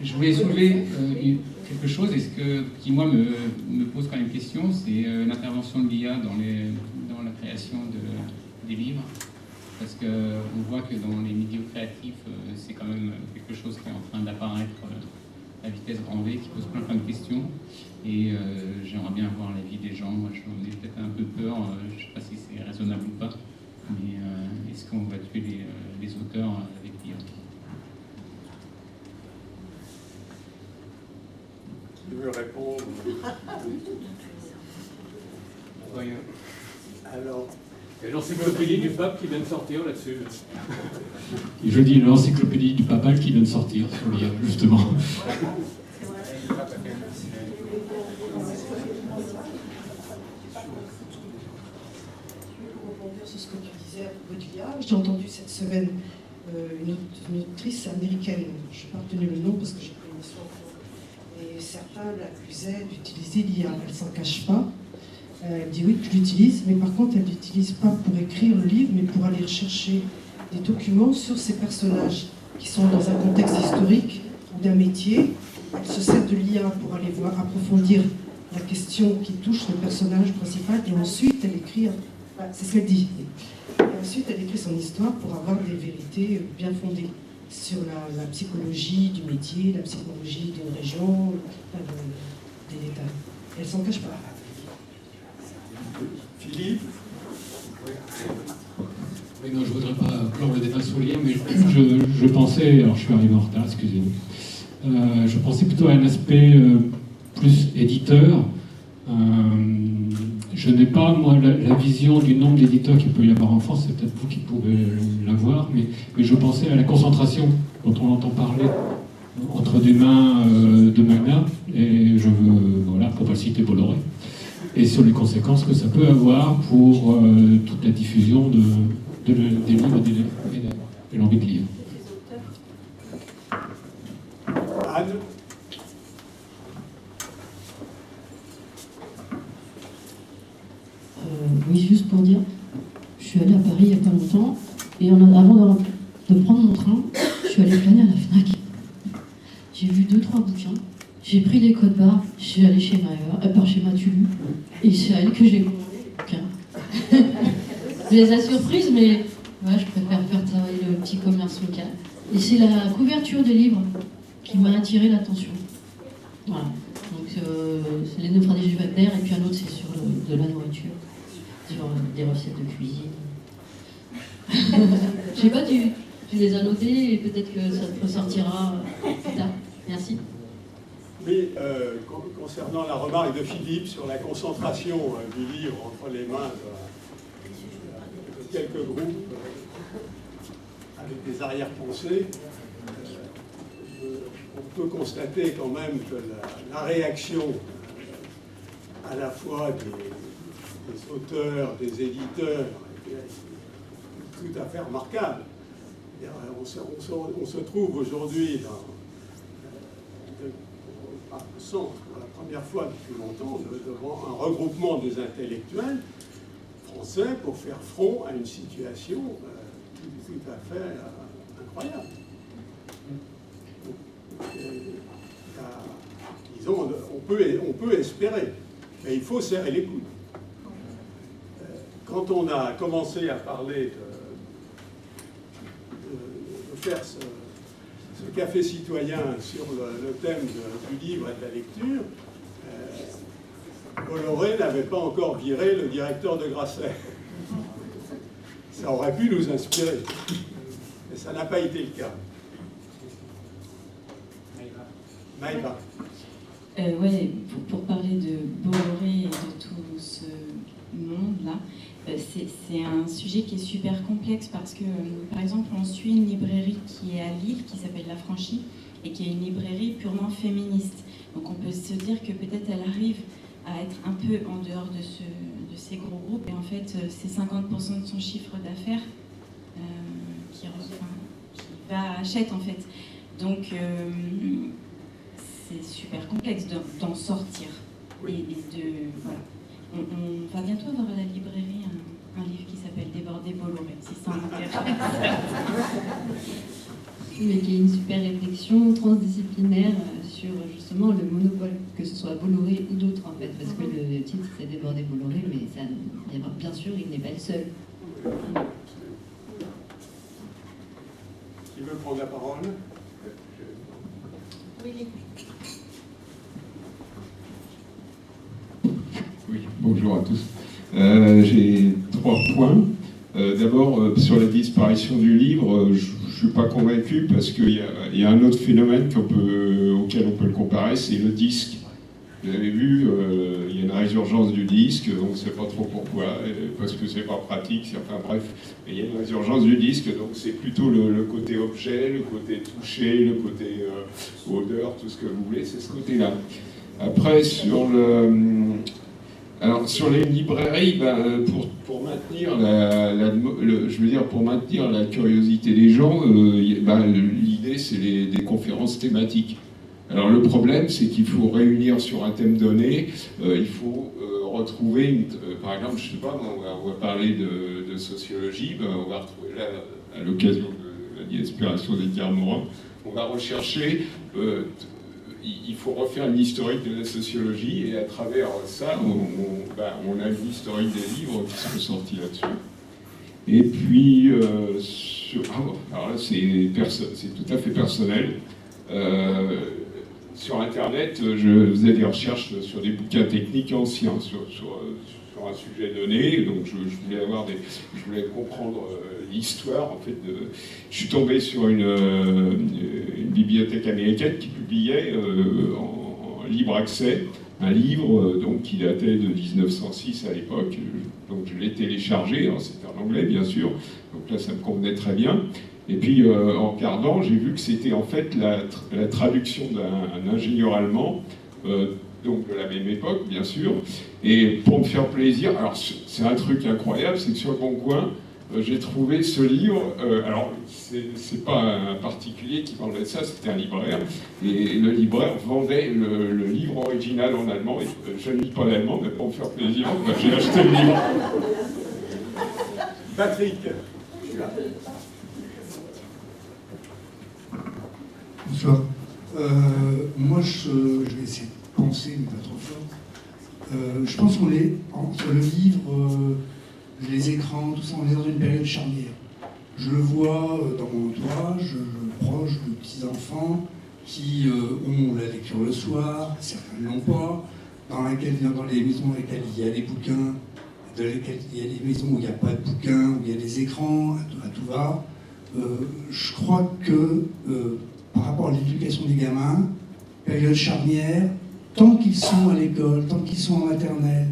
Je voulais soulever quelque chose qui, moi, me pose quand même question, c'est l'intervention de l'IA dans la création des livres. Parce qu'on voit que dans les milieux créatifs, c'est quand même quelque chose qui est en train d'apparaître à vitesse grand V, qui pose plein de questions. Et j'aimerais bien avoir l'avis des gens. Moi, j'en ai peut-être un peu peur, je ne sais pas si c'est raisonnable ou pas, mais est-ce qu'on va tuer les auteurs avec l'IA? Qui veut répondre? Alors, il y a l'encyclopédie du pape qui vient de sortir là-dessus. Je dis l'encyclopédie du papal qui vient de sortir sur l'IA, justement. Sur ce que tu disais à propos de l'IA, j'ai entendu cette semaine une autrice américaine, je n'ai pas retenu le nom parce que j'ai pris une histoire, et certains l'accusaient d'utiliser l'IA, elle ne s'en cache pas. Elle dit oui, je l'utilise, mais par contre, elle ne l'utilise pas pour écrire le livre, mais pour aller rechercher des documents sur ces personnages qui sont dans un contexte historique ou d'un métier. Elle se sert de l'IA pour aller approfondir la question qui touche le personnage principal, et ensuite, elle écrit, c'est ce qu'elle dit, et ensuite, elle écrit son histoire pour avoir des vérités bien fondées sur la psychologie du métier, la psychologie d'une région, des détails. Elle ne s'en cache pas. Philippe? Oui, non, je ne voudrais pas clore le débat sur l'IA, mais je pensais, alors je suis arrivé en retard, excusez-moi, je pensais plutôt à un aspect plus éditeur. Je n'ai pas, moi, la vision du nombre d'éditeurs qu'il peut y avoir en France, c'est peut-être vous qui pouvez l'avoir, mais je pensais à la concentration, dont on entend parler entre des mains de Magna, et je veux, voilà, pour ne pas citer Bolloré, et sur les conséquences que ça peut avoir pour toute la diffusion des livres et l'envie de lire. Anne? Oui, juste pour dire, je suis allée à Paris il n'y a pas longtemps, et avant de prendre mon train, je suis allée planer à la FNAC. J'ai vu 2-3 bouquins, j'ai pris les codes barres, je suis allée chez chez Matulu, et c'est à elle que j'ai commandé les bouquins. Je les ai surprises, mais ouais, je préfère faire travailler le petit commerce local. Et c'est la couverture des livres qui m'a attiré l'attention. Voilà. Donc c'est les naufrages du Wagner, et puis un autre c'est sur de la nourriture, sur des recettes de cuisine. Je sais pas, tu les as notés et peut-être que ça te ressortira plus tard. Merci. Oui, concernant la remarque de Philippe sur la concentration du livre entre les mains de quelques groupes avec des arrière-pensées, on peut constater quand même que la réaction à la fois des auteurs, des éditeurs, est tout à fait remarquable. On se trouve aujourd'hui pour la première fois depuis longtemps devant un regroupement des intellectuels français pour faire front à une situation tout à fait incroyable. Disons, on peut espérer Mais il faut serrer les coudes. Quand on a commencé à parler de faire ce café citoyen sur le thème du livre et de la lecture, Bolloré n'avait pas encore viré le directeur de Grasset. Ça aurait pu nous inspirer, mais ça n'a pas été le cas. Maïva. Ouais, pour parler de Bolloré et de tout ce monde-là, c'est un sujet qui est super complexe parce que, par exemple, on suit une librairie qui est à Lille, qui s'appelle La Franchie, et qui est une librairie purement féministe. Donc on peut se dire que peut-être elle arrive à être un peu en dehors de ces gros groupes, et en fait, c'est 50% de son chiffre d'affaires qui achète, en fait. Donc, c'est super complexe d'en sortir. Et de, voilà. On va bientôt avoir à la librairie un livre qui s'appelle Débordé Bolloré, si ça m'intéresse. Mais qui est une super réflexion transdisciplinaire sur justement le monopole, que ce soit Bolloré ou d'autres en fait, parce que le titre c'est Débordé Bolloré, mais ça, bien sûr il n'est pas le seul. Qui veut prendre la parole? Oui, bonjour à tous. J'ai 3 points. D'abord, sur la disparition du livre, je ne suis pas convaincu parce qu'il y a un autre phénomène auquel on peut le comparer, c'est le disque. Vous avez vu, il y a une résurgence du disque, on ne sait pas trop pourquoi, parce que c'est pas pratique, enfin bref, mais il y a une résurgence du disque, donc c'est plutôt le côté objet, le côté touché, le côté odeur, tout ce que vous voulez, c'est ce côté-là. Après, sur les librairies, pour maintenir pour maintenir la curiosité des gens, l'idée c'est des conférences thématiques. Alors le problème, c'est qu'il faut réunir sur un thème donné, il faut retrouver, par exemple, je sais pas, on va parler de sociologie, on va retrouver là, à l'occasion de la diaspiration d'Edgar Morin, on va rechercher, il faut refaire une historique de la sociologie, et à travers ça, on a une historique des livres qui sont sortis là-dessus. Et puis, alors là, c'est tout à fait personnel. Sur Internet, je faisais des recherches sur des bouquins techniques anciens, sur un sujet donné, donc je voulais comprendre l'histoire, en fait. Je suis tombé sur une bibliothèque américaine qui publiait en libre accès un livre qui datait de 1906 à l'époque, donc je l'ai téléchargé, c'était en anglais bien sûr, donc là ça me convenait très bien. Et puis, en regardant, j'ai vu que c'était en fait la traduction d'un ingénieur allemand, donc de la même époque, bien sûr. Et pour me faire plaisir, alors c'est un truc incroyable, c'est que sur le Bon Coin, j'ai trouvé ce livre. Alors, c'est pas un particulier qui vendait ça, c'était un libraire. Et le libraire vendait le livre original en allemand. Et je ne lis pas l'allemand, mais pour me faire plaisir, j'ai acheté le livre. Patrick. Bonsoir. Moi, je vais essayer de penser, mais pas trop fort. Je pense qu'on est entre le livre, les écrans, tout ça, on est dans une période charnière. Je le vois dans mon entourage, proche de petits-enfants qui ont la lecture le soir, certains ne l'ont pas, dans les maisons dans lesquelles il y a des bouquins, dans lesquelles il y a des maisons où il n'y a pas de bouquins, où il y a des écrans, à tout va. Je crois que par rapport à l'éducation des gamins, période charnière, tant qu'ils sont à l'école, tant qu'ils sont en maternelle,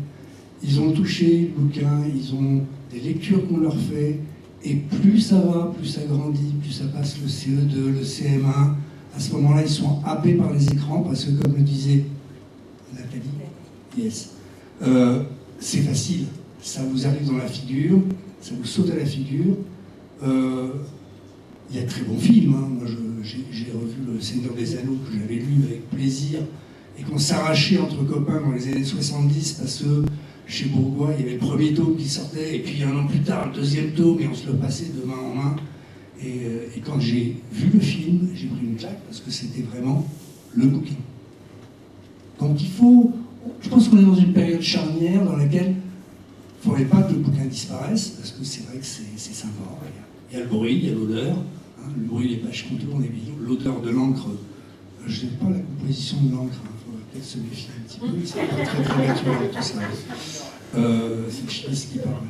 ils ont touché le bouquin, ils ont des lectures qu'on leur fait, et plus ça va, plus ça grandit, plus ça passe le CE2, le CM1. À ce moment-là, ils sont happés par les écrans, parce que comme le disait Nathalie, yes, c'est facile, ça vous arrive dans la figure, ça vous saute à la figure. Il y a de très bons films, hein. Moi j'ai revu Le Seigneur des Anneaux que j'avais lu avec plaisir et qu'on s'arrachait entre copains dans les années 70 parce que chez Bourgois il y avait le premier tome qui sortait et puis un an plus tard le deuxième tome et on se le passait de main en main. Et quand j'ai vu le film, j'ai pris une claque parce que c'était vraiment le bouquin. Donc je pense qu'on est dans une période charnière dans laquelle il ne faudrait pas que le bouquin disparaisse, parce que c'est vrai que c'est sympa. Il y a le bruit, il y a l'odeur, hein, le bruit des pages qu'on tourne, l'odeur de l'encre. Je n'aime pas la composition de l'encre, il faudrait peut-être se méfier un petit peu, c'est pas très très naturel tout ça. C'est le chimiste qui parle.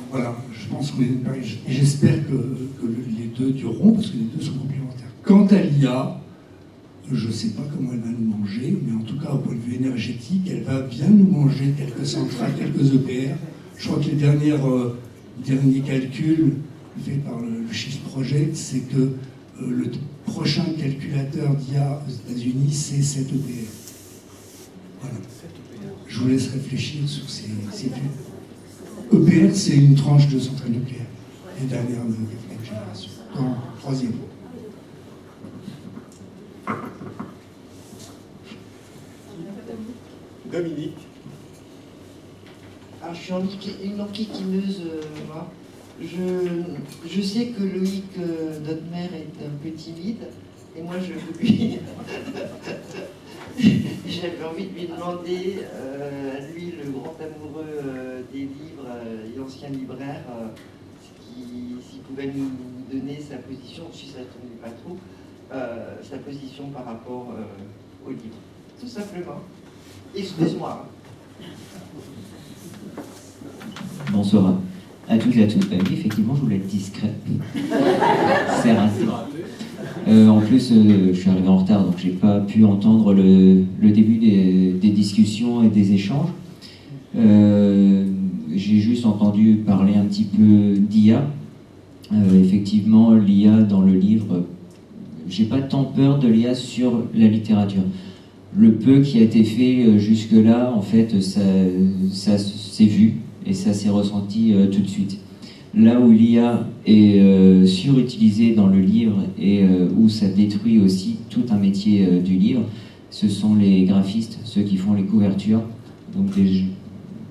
Voilà, je pense qu'on est une période, et j'espère que les deux dureront, parce que les deux sont complémentaires. Quant à l'IA, je ne sais pas comment elle va nous manger, mais en tout cas, au point de vue énergétique, elle va bien nous manger quelques centrales, quelques EPR. Je crois que les derniers calculs faits par le Shift Project, c'est que le prochain calculateur d'IA aux États-Unis, c'est 7 EPR. Voilà. Je vous laisse réfléchir sur ces vues. EPR, c'est une tranche de centrale nucléaire, les dernières de quatrième génération. Non, troisième. Dominique. Alors, je suis une enquiquineuse, moi. Je sais que Loïc, notre mère, est un peu timide, et moi, j'avais envie de lui demander, à lui, le grand amoureux des livres et ancien libraire, s'il pouvait nous donner sa position, si ça ne tombait pas trop, sa position par rapport au livre. Tout simplement. Excuse-moi. Bonsoir à toutes et à tous. Oui, effectivement, je voulais être discret. C'est raté. En plus, je suis arrivé en retard, donc j'ai pas pu entendre le début des discussions et des échanges. J'ai juste entendu parler un petit peu d'IA. Effectivement, l'IA dans le livre, j'ai pas tant peur de l'IA sur la littérature. Le peu qui a été fait jusque-là, en fait, ça s'est vu et ça s'est ressenti tout de suite. Là où l'IA est surutilisée dans le livre et où ça détruit aussi tout un métier du livre, ce sont les graphistes, ceux qui font les couvertures. Donc,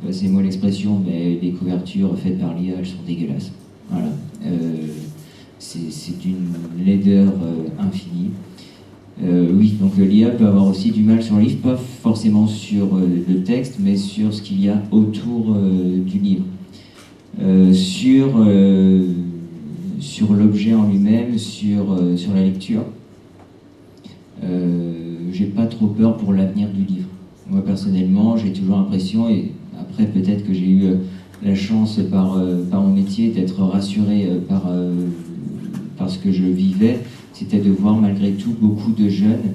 passez-moi l'expression, mais les couvertures faites par l'IA, elles sont dégueulasses. Voilà. C'est d'une laideur infinie. Oui, donc l'IA peut avoir aussi du mal sur le livre, pas forcément sur le texte, mais sur ce qu'il y a autour du livre. Sur l'objet en lui-même, sur la lecture, j'ai pas trop peur pour l'avenir du livre. Moi personnellement, j'ai toujours l'impression, et après peut-être que j'ai eu la chance par mon métier d'être rassuré par ce que je vivais, c'était de voir malgré tout beaucoup de jeunes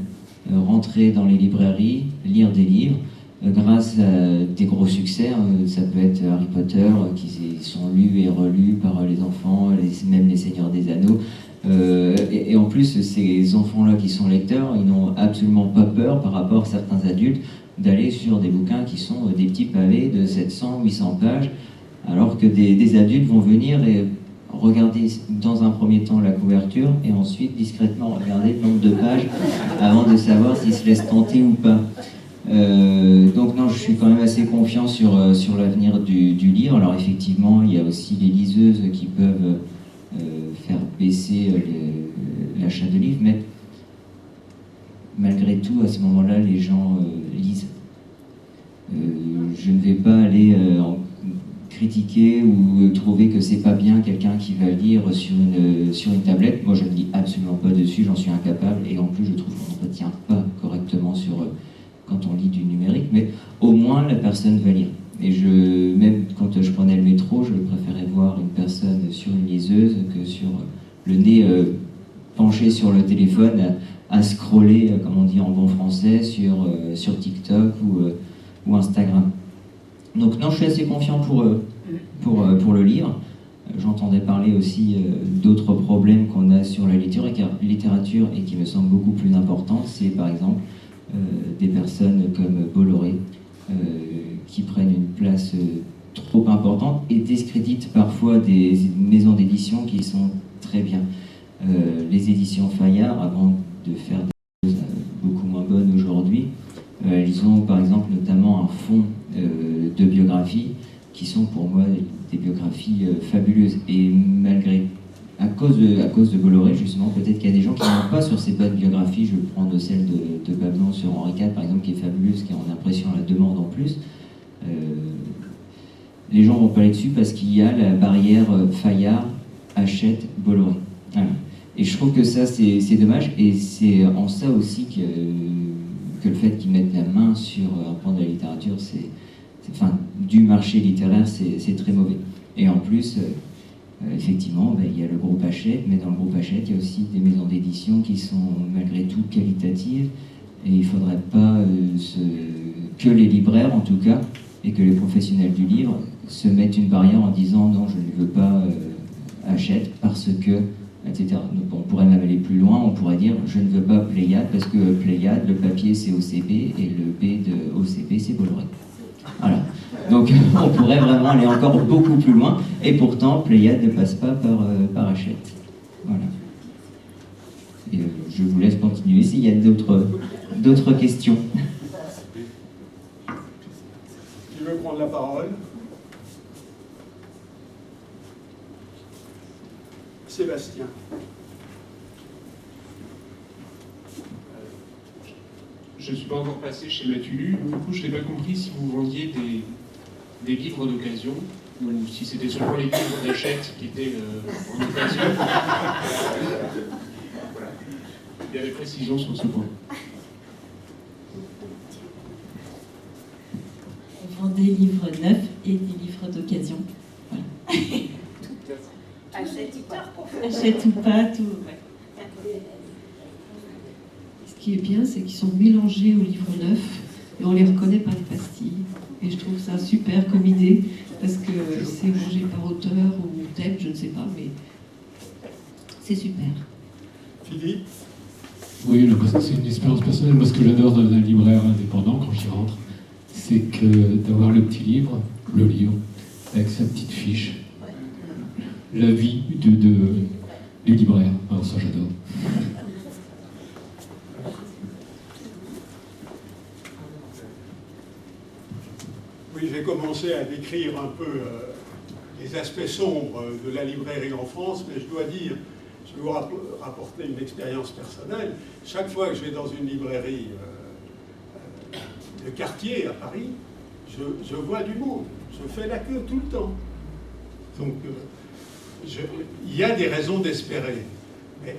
rentrer dans les librairies, lire des livres, grâce à des gros succès. Ça peut être Harry Potter, qui sont lus et relus par les enfants, même les Seigneurs des Anneaux. Et en plus, ces enfants-là qui sont lecteurs, ils n'ont absolument pas peur par rapport à certains adultes d'aller sur des bouquins qui sont des petits pavés de 700, 800 pages, alors que des adultes vont venir et regarder dans un premier temps la couverture et ensuite discrètement regarder le nombre de pages avant de savoir s'ils se laissent tenter ou pas. Donc non, je suis quand même assez confiant sur l'avenir du livre. Alors effectivement, il y a aussi les liseuses qui peuvent faire baisser l'achat de livres, mais malgré tout, à ce moment-là, les gens lisent. Je ne vais pas aller critiquer ou trouver que c'est pas bien quelqu'un qui va lire sur une tablette. Moi, je ne lis absolument pas dessus, j'en suis incapable, et en plus, je trouve qu'on ne retient pas correctement quand on lit du numérique, mais au moins la personne va lire. Et même quand je prenais le métro, je préférais voir une personne sur une liseuse que sur le nez penché sur le téléphone à scroller, comme on dit en bon français, sur TikTok ou Instagram. Donc non, je suis assez confiant pour le livre. J'entendais parler aussi d'autres problèmes qu'on a sur la littérature et qui me semblent beaucoup plus importants. C'est par exemple des personnes comme Bolloré qui prennent une place trop importante et discréditent parfois des maisons d'édition qui sont très bien. Les éditions Fayard, avant de faire des choses beaucoup moins bonnes aujourd'hui, ils ont par exemple notamment un fonds de biographies qui sont pour moi des biographies fabuleuses. Et malgré à cause de Bolloré, justement, peut-être qu'il y a des gens qui n'ont pas sur ces bonnes biographies. Je vais prendre celle de Babelon sur Henri IV, par exemple, qui est fabuleuse, qui en impression la demande en plus. Les gens vont pas aller dessus parce qu'il y a la barrière Fayard, Hachette, Bolloré. Voilà. Et je trouve que ça, c'est dommage, et c'est en ça aussi que le fait qu'ils mettent la main sur un pan de la littérature, enfin, du marché littéraire, c'est très mauvais. Et en plus, effectivement, il y a le groupe Hachette, mais dans le groupe Hachette, il y a aussi des maisons d'édition qui sont malgré tout qualitatives, et il ne faudrait pas que les libraires, en tout cas, et que les professionnels du livre se mettent une barrière en disant non, je ne veux pas Hachette parce que, etc. Donc on pourrait même aller plus loin, on pourrait dire je ne veux pas Pléiade parce que Pléiade, le papier c'est OCB et le B de OCB c'est Bolloré. Voilà. Donc on pourrait vraiment aller encore beaucoup plus loin, et pourtant Pléiade ne passe pas par Hachette. Voilà. Et je vous laisse continuer s'il y a d'autres questions. Qui veut prendre la parole? Sébastien. Je ne suis pas encore passé chez Matulu, du coup je n'ai pas compris si vous vendiez des livres d'occasion ou si c'était seulement les livres d'Hachette qui étaient en occasion. Voilà. Il y a des précisions sur ce point. On vend des livres neufs et des livres d'occasion. Voilà. Achète ou pas, tout. Ouais. Ce qui est bien, c'est qu'ils sont mélangés aux livres neufs et on les reconnaît par les pastilles. Et je trouve ça super comme idée parce que c'est rangé par auteur ou thème, je ne sais pas, mais c'est super. Philippe? Oui, c'est une expérience personnelle. Moi, ce que j'adore dans un libraire indépendant quand j'y rentre, c'est que d'avoir le petit livre, avec sa petite fiche, la vie du libraire. Alors ça, j'adore. Oui, j'ai commencé à décrire un peu les aspects sombres de la librairie en France, mais je dois dire, je vais vous rapporter une expérience personnelle. Chaque fois que je vais dans une librairie de quartier à Paris, je vois du monde. Je fais la queue tout le temps. Donc, il y a des raisons d'espérer. Mais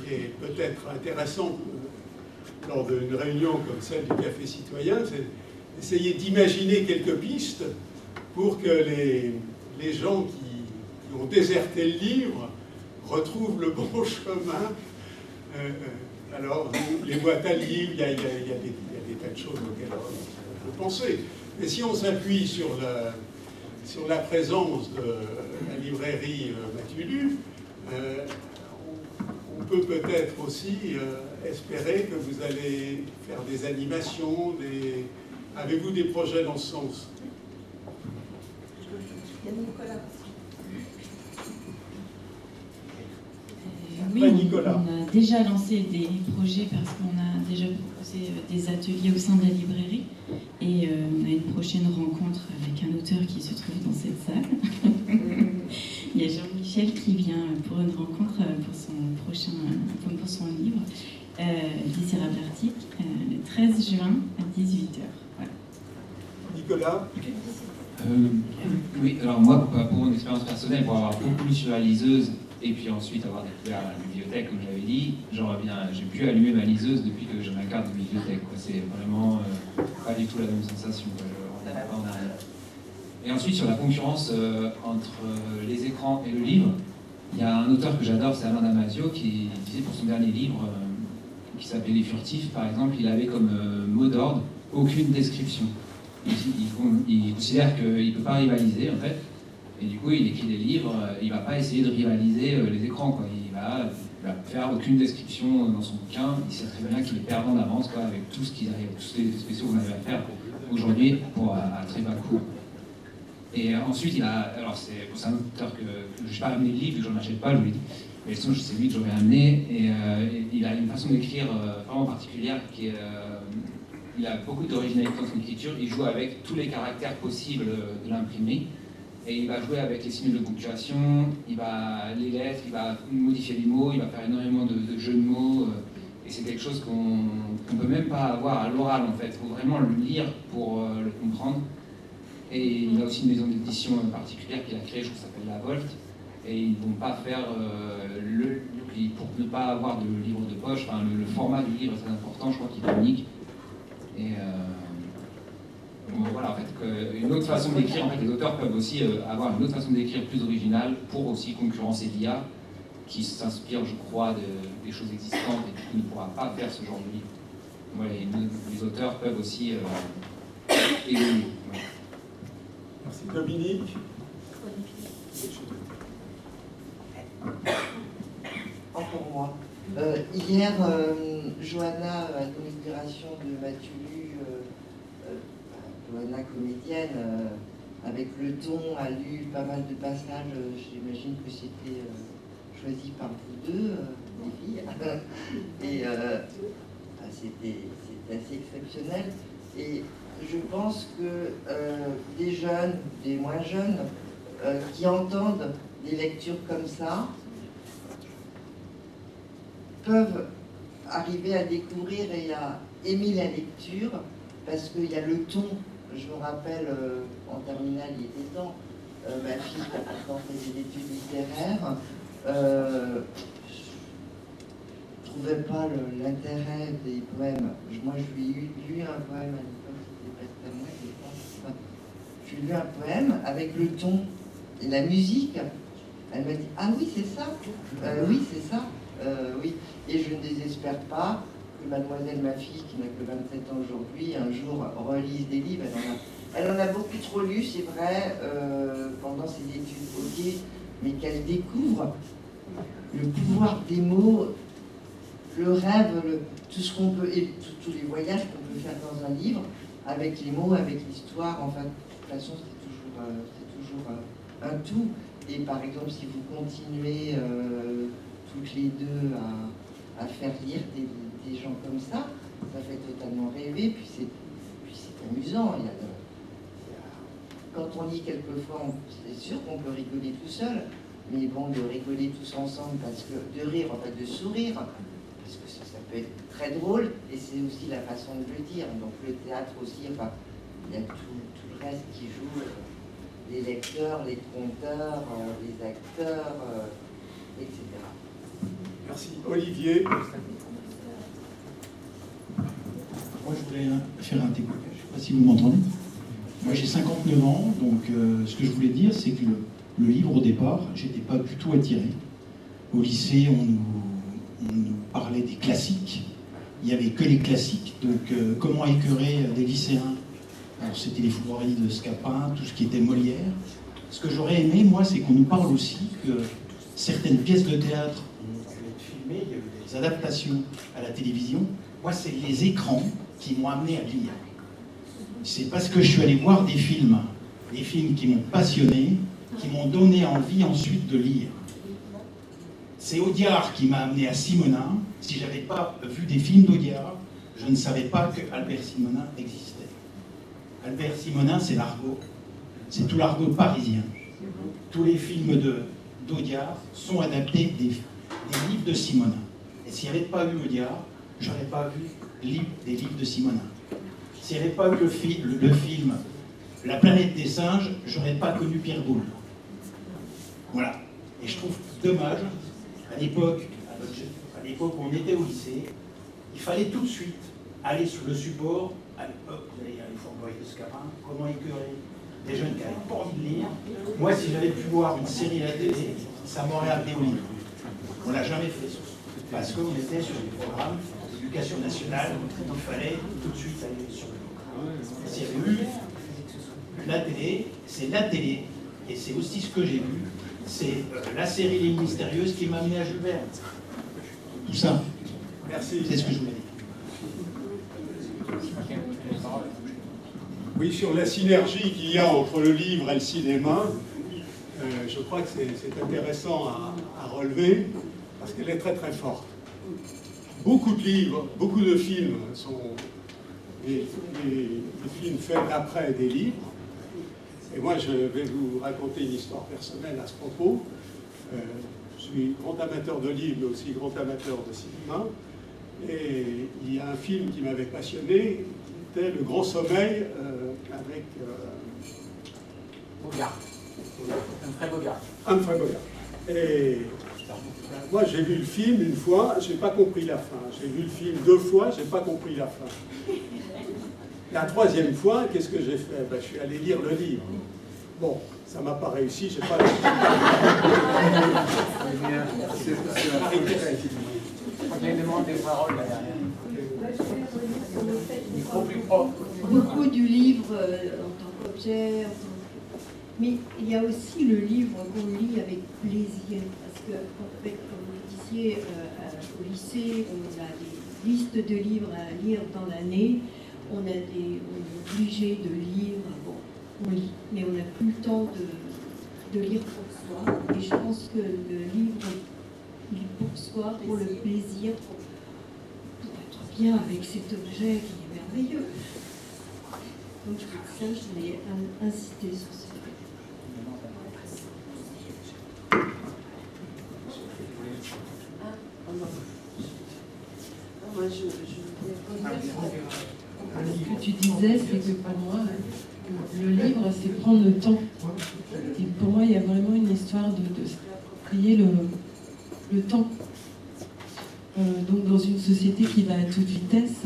il est peut-être intéressant, lors d'une réunion comme celle du Café Citoyen, c'est d'essayer d'imaginer quelques pistes pour que les gens qui ont déserté le livre retrouvent le bon chemin. Alors, les boîtes à livres, il y a des tas de choses auxquelles on peut penser. Mais si on s'appuie sur la présence de la librairie Matulu, on peut peut-être aussi espérer que vous allez faire des animations, avez-vous des projets dans ce sens? Oui, on a déjà lancé des projets parce qu'on a déjà proposé des ateliers au sein de la librairie, et on a une prochaine rencontre avec un auteur qui se trouve dans cette salle. Il y a Jean-Michel qui vient pour une rencontre pour son livre Désirable Arctique, le 13 juin à 18h. Voilà. Nicolas? Oui, alors moi, pour mon expérience personnelle, pour avoir beaucoup lu sur la liseuse et puis ensuite avoir découvert la bibliothèque, comme j'avais dit, j'ai pu allumer ma liseuse depuis que j'ai ma carte de bibliothèque. C'est vraiment pas du tout la même sensation. On n'est pas en arrière. Et ensuite, sur la concurrence entre les écrans et le livre, il y a un auteur que j'adore, c'est Alain Damasio, qui disait pour son dernier livre, qui s'appelait Les Furtifs, par exemple, il avait comme mot d'ordre aucune description. Il considère qu'il ne peut pas rivaliser, en fait, et du coup, il écrit des livres, il ne va pas essayer de rivaliser les écrans, quoi. Il va faire aucune description dans son bouquin, il sait très bien qu'il est perdant d'avance, quoi, avec tout ce qu'ils arrivent, tous les spéciaux qu'on avait à faire aujourd'hui à très bas coût. Et ensuite, alors c'est un auteur que je n'ai pas amené le livre, que je n'en achète pas, je vous l'ai dit, mais c'est lui que j'aurais amené, et il a une façon d'écrire vraiment particulière, il a beaucoup d'originalité dans son écriture, il joue avec tous les caractères possibles de l'imprimerie, Et il va jouer avec les signes de ponctuation, les lettres, il va modifier les mots, il va faire énormément de jeux de mots. Et c'est quelque chose qu'on ne peut même pas avoir à l'oral en fait. Il faut vraiment le lire pour le comprendre. Et il a aussi une maison d'édition particulière qu'il a créée, je crois que ça s'appelle La Volte. Et ils ne vont pas faire pour ne pas avoir de livre de poche, enfin, le format du livre est très important, je crois qu'il est unique. Et voilà, en fait, une autre façon d'écrire, en fait, les auteurs peuvent aussi avoir une autre façon d'écrire plus originale pour aussi concurrencer l'IA, qui s'inspire, je crois, des choses existantes et qui ne pourra pas faire ce genre de livre. Voilà, les auteurs peuvent aussi évoluer. Voilà. Merci. Dominique. Encore moi. Hier, Johanna, à l'inauguration de Mathieu Lu, Johanna comédienne, avec le ton, a lu pas mal de passages. J'imagine que c'était choisi par vous deux, les filles. Et c'était assez exceptionnel. Et je pense que des jeunes, des moins jeunes, qui entendent des lectures comme ça, peuvent arriver à découvrir et à aimer la lecture, parce qu'il y a le ton. Je me rappelle, en terminale, il était temps, ma fille, qui a pourtant fait des études littéraires, je ne trouvais pas l'intérêt des poèmes. Moi, je lui ai lu un poème à l'époque, c'était presque à moi, je pense. Je lui ai lu un poème avec le ton et la musique. Elle m'a dit « Ah oui, c'est ça, oui, c'est ça, oui ». Et je ne désespère pas que mademoiselle, ma fille, qui n'a que 27 ans aujourd'hui, un jour relise des livres. Elle en a beaucoup trop lu, c'est vrai, pendant ses études, ok, mais qu'elle découvre le pouvoir des mots, le rêve, tout ce qu'on peut, et tous les voyages qu'on peut faire dans un livre, avec les mots, avec l'histoire. Enfin, de toute façon, c'est toujours un tout. Et par exemple, si vous continuez toutes les deux à faire lire des gens comme ça fait totalement rêver, puis c'est amusant. Quand on lit quelquefois, c'est sûr qu'on peut rigoler tout seul, mais bon, de rigoler tous ensemble, parce que de rire, en fait, de sourire, parce que ça peut être très drôle, et c'est aussi la façon de le dire. Donc le théâtre aussi, enfin, il y a tout le reste qui joue, les lecteurs, les conteurs, les acteurs, etc. Merci. Olivier. Moi, je voulais faire un témoignage. Je ne sais pas si vous m'entendez. Moi, j'ai 59 ans, donc ce que je voulais dire, c'est que le livre, au départ, je n'étais pas du tout attiré. Au lycée, on nous parlait des classiques. Il n'y avait que les classiques. Donc, comment écœurer des lycéens? Alors, c'était les fourreries de Scapin, tout ce qui était Molière. Ce que j'aurais aimé, moi, c'est qu'on nous parle aussi que certaines pièces de théâtre ont pu être filmées, il y a eu des adaptations à la télévision. Moi, c'est les écrans qui m'ont amené à lire. C'est parce que je suis allé voir des films qui m'ont passionné, qui m'ont donné envie ensuite de lire. C'est Audiard qui m'a amené à Simonnin. Si je n'avais pas vu des films d'Audiard, je ne savais pas que Albert Simonnin existait. Albert Simonnin, c'est l'argot. C'est tout l'argot parisien. Tous les films d'Audiard sont adaptés des livres de Simonnin. Et s'il n'y avait pas eu Audiard, je n'aurais pas vu des livres de Simonnin. S'il n'y avait pas eu le film La planète des singes, je n'aurais pas connu Pierre Boulle. Voilà. Et je trouve dommage, à l'époque où on était au lycée, il fallait tout de suite aller sur le support. À l'époque, vous allez les fourberies de Scapin, comment écœurer des jeunes qui n'avaient pas envie de lire. Moi, si j'avais pu voir une série à la télé, ça m'aurait amené au livre. On ne l'a jamais fait, parce qu'on était sur des programmes d'éducation nationale, il fallait tout de suite aller sur le livre. S'il y avait eu la télé, c'est la télé, et c'est aussi ce que j'ai vu, c'est la série Les Mystérieuses qui m'a amené à Jules Verne. Tout ça. Merci. C'est ce que je voulais dire. Oui, sur la synergie qu'il y a entre le livre et le cinéma, je crois que c'est intéressant à relever, parce qu'elle est très très forte. Beaucoup de livres, beaucoup de films sont des films faits après des livres, Et moi, je vais vous raconter une histoire personnelle à ce propos. Je suis grand amateur de livres, mais aussi grand amateur de cinéma. Et il y a un film qui m'avait passionné, qui était Le Grand Sommeil, avec Bogart. Humphrey Bogart. Humphrey Bogart. Et moi, j'ai vu le film une fois, je n'ai pas compris la fin. J'ai vu le film 2 fois, je n'ai pas compris la fin. La 3e fois, qu'est-ce que j'ai fait? Je suis allé lire le livre. Bon, ça ne m'a pas réussi, je n'ai pas... Il y a une demande des paroles là derrière. Micro plus propre. Beaucoup du livre en tant qu'objet, mais il y a aussi le livre qu'on lit avec plaisir, parce que en fait, comme vous disiez, au lycée, on a des listes de livres à lire dans l'année, on est obligé de lire, bon, on lit, mais on n'a plus le temps de lire pour soi, et je pense que le livre pour soi, pour le plaisir, pour être bien avec cet objet qui est merveilleux. Donc ça, je voulais insister sur ce fait. Moi, Ce que tu disais, c'est que pour moi, le livre, c'est prendre le temps. Et pour moi, il y a vraiment une histoire de s'approprier le temps. Donc dans une société qui va à toute vitesse,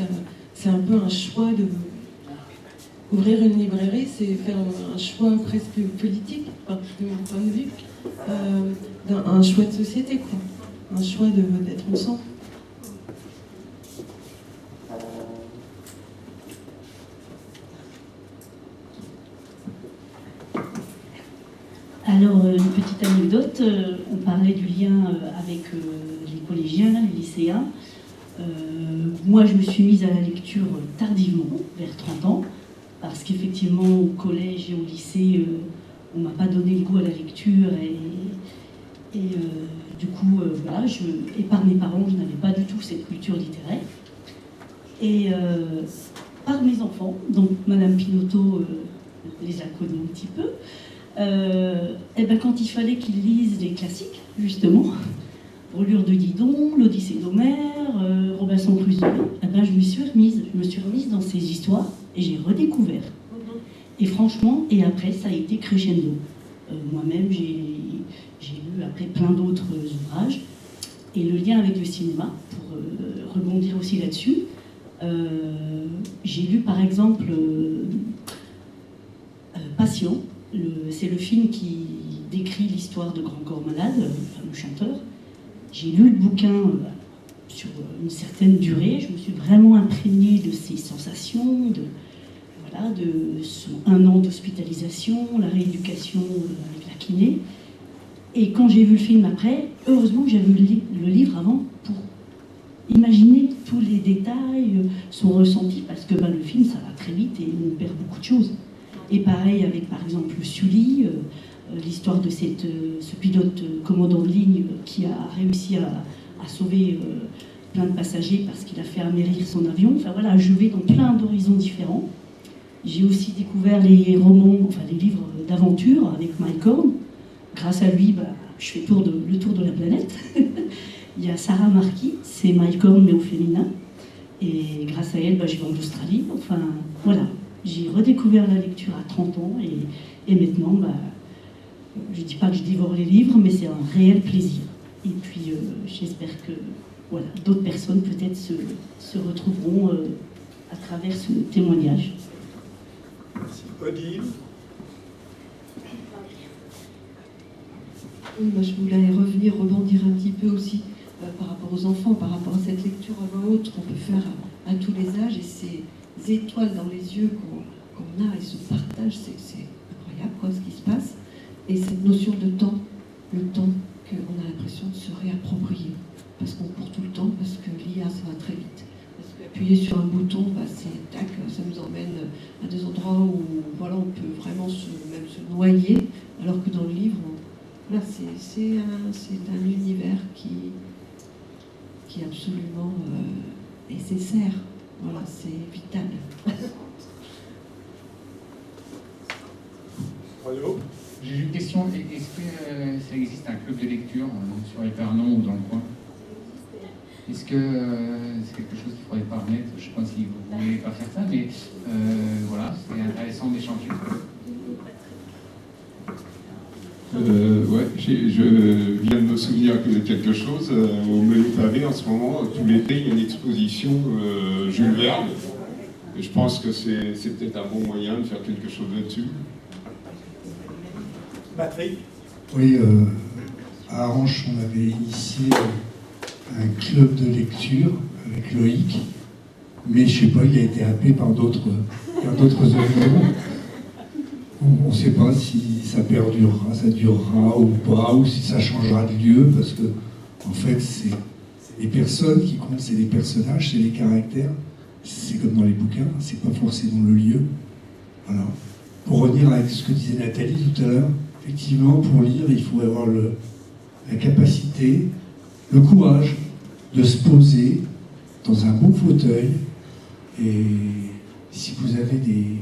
c'est un peu un choix de... Ouvrir une librairie, c'est faire un choix presque politique, de mon point de vue, un choix de société, quoi. Un choix d'être ensemble. Alors, une petite anecdote, on parlait du lien avec les collégiens, les lycéens. Moi, je me suis mise à la lecture tardivement, vers 30 ans, parce qu'effectivement, au collège et au lycée, on ne m'a pas donné le goût à la lecture. Et du coup, voilà, et par mes parents, je n'avais pas du tout cette culture littéraire. Et par mes enfants, donc Madame Pinotto les a connus un petit peu, et ben quand il fallait qu'ils lisent les classiques, justement, Brûlure de Didon, l'Odyssée d'Homère, Robinson Crusoe, et ben je me suis remise dans ces histoires et j'ai redécouvert. Et franchement, et après, ça a été crescendo. Moi-même, j'ai lu après plein d'autres ouvrages. Et le lien avec le cinéma, pour rebondir aussi là-dessus, j'ai lu par exemple Passion. C'est le film qui décrit l'histoire de Grand Corps Malade, le fameux chanteur. J'ai lu le bouquin sur une certaine durée. Je me suis vraiment imprégnée de ses sensations, de son 1 an d'hospitalisation, la rééducation avec la kiné. Et quand j'ai vu le film après, heureusement que j'avais lu le livre avant pour imaginer tous les détails, son ressenti, parce que le film, ça va très vite et on perd beaucoup de choses. Et pareil avec, par exemple, Sully, l'histoire de ce pilote commandant de ligne qui a réussi à sauver plein de passagers parce qu'il a fait amérir son avion. Enfin voilà, je vais dans plein d'horizons différents. J'ai aussi découvert les romans, enfin les livres d'aventure avec Mike Horn. Grâce à lui, je fais le tour de la planète. Il y a Sarah Marquis, c'est Mike Horn mais au féminin. Et grâce à elle, je vais en Australie. Enfin voilà, j'ai redécouvert la lecture à 30 ans et maintenant, je ne dis pas que je dévore les livres, mais c'est un réel plaisir. Et puis j'espère que voilà, d'autres personnes peut-être se retrouveront à travers ce témoignage. Merci. Odile. Oui, moi je voulais rebondir un petit peu aussi par rapport aux enfants, par rapport à cette lecture à voix haute qu'on peut faire à tous les âges, et ces étoiles dans les yeux qu'on a et ce partage, c'est incroyable quoi, ce qui se passe. Et cette notion de temps, le temps qu'on a l'impression de se réapproprier, parce qu'on court tout le temps, parce que l'IA ça va très vite. Parce qu'appuyer sur un bouton, c'est tac, ça nous emmène à des endroits où voilà, on peut vraiment même se noyer, alors que dans le livre, là, c'est un univers qui est absolument nécessaire. Voilà, c'est vital. Renaud. J'ai une question. Est-ce que ça existe un club de lecture sur Épernon ou dans le coin? Est-ce que c'est quelque chose qu'il faudrait pas remettre? Je ne sais pas si vous ne voulez pas faire ça, mais voilà, c'est intéressant d'échanger. Ouais, je viens de me souvenir de quelque chose. Au Menu Pavé, en ce moment, tout l'été, il y a une exposition Jules Verne. Et je pense que c'est peut-être un bon moyen de faire quelque chose là-dessus. Patrick. Oui, à Aranches, on avait initié un club de lecture avec Loïc, mais je sais pas, il a été happé par d'autres horizons. On ne sait pas si ça perdurera, ça durera ou pas, ou si ça changera de lieu, parce que en fait, c'est les personnes qui comptent, c'est les personnages, c'est les caractères. C'est comme dans les bouquins, c'est pas forcément le lieu. Voilà. Pour revenir à ce que disait Nathalie tout à l'heure, effectivement, pour lire, il faut avoir la capacité, le courage de se poser dans un bon fauteuil. Et si vous avez des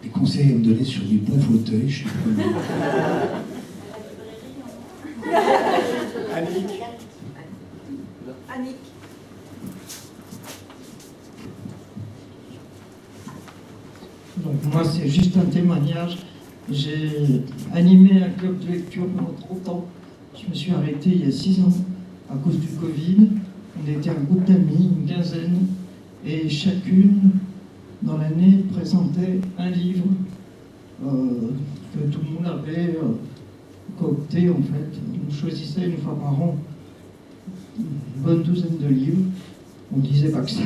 conseils à me donner sur des bons fauteuils, je suis preneur. Annick. Annick. Donc moi, c'est juste un témoignage. J'ai animé un club de lecture pendant 30 ans. Je me suis arrêté il y a 6 ans à cause du Covid. On était un groupe d'amis, une quinzaine, et chacune, dans l'année, présentait un livre que tout le monde avait coopté, en fait. On choisissait une fois par an une bonne douzaine de livres. On ne disait pas que ça.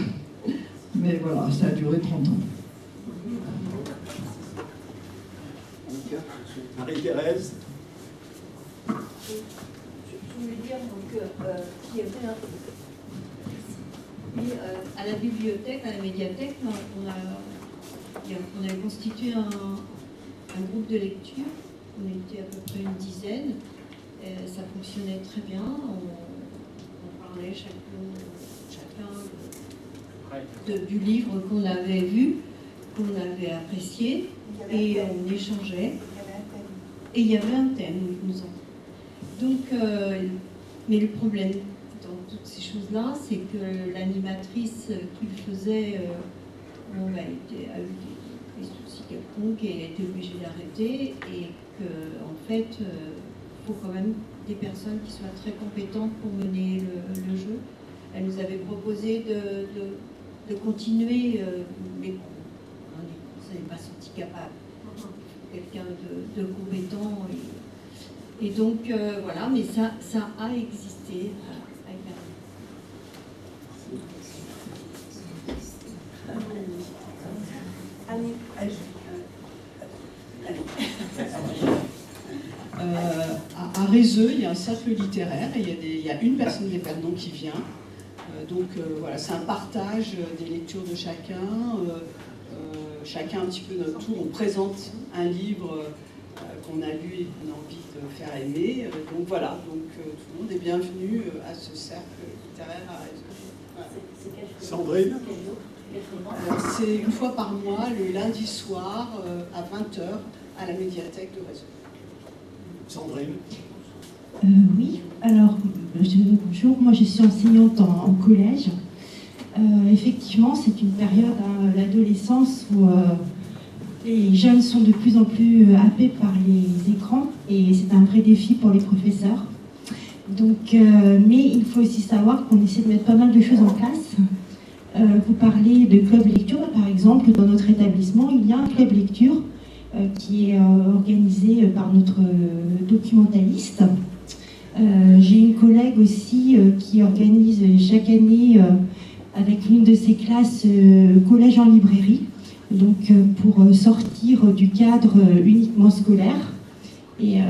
Mais voilà, ça a duré 30 ans. Marie-Thérèse. Je voulais dire qu'il y avait à la bibliothèque, à la médiathèque, on avait constitué un groupe de lecture. On était à peu près une dizaine. Ça fonctionnait très bien. On parlait chacun du livre qu'on avait vu, qu'on avait apprécié, et on échangeait. Et il y avait un thème, nous en. Donc, mais le problème dans toutes ces choses-là, c'est que l'animatrice qui le faisait a eu des soucis quelconques et a été obligée d'arrêter, et qu'en fait, il faut quand même des personnes qui soient très compétentes pour mener le jeu. Elle nous avait proposé de continuer, mais on n'est pas senti capable. Quelqu'un de compétent. Et donc, voilà, mais ça a existé à Épernon. À Rézeux, il y a un cercle littéraire et il y a une personne d'Épernon qui vient. Donc voilà, c'est un partage des lectures de chacun. Chacun un petit peu notre tour, on présente un livre qu'on a lu et qu'on a envie de faire aimer. Donc voilà, donc tout le monde est bienvenu à ce cercle littéraire à Rézeux. Sandrine. C'est une fois par mois, le lundi soir, à 20h, à la médiathèque de Rézeux. Sandrine. Oui, alors, bonjour, moi je suis enseignante en collège. Effectivement, c'est une période, l'adolescence, où les jeunes sont de plus en plus happés par les écrans, et c'est un vrai défi pour les professeurs. Donc, mais il faut aussi savoir qu'on essaie de mettre pas mal de choses en place. Vous parlez de club lecture, par exemple, dans notre établissement, il y a un club lecture qui est organisé par notre documentaliste. J'ai une collègue aussi qui organise chaque année avec l'une de ses classes collège en librairie, donc pour sortir du cadre uniquement scolaire. Et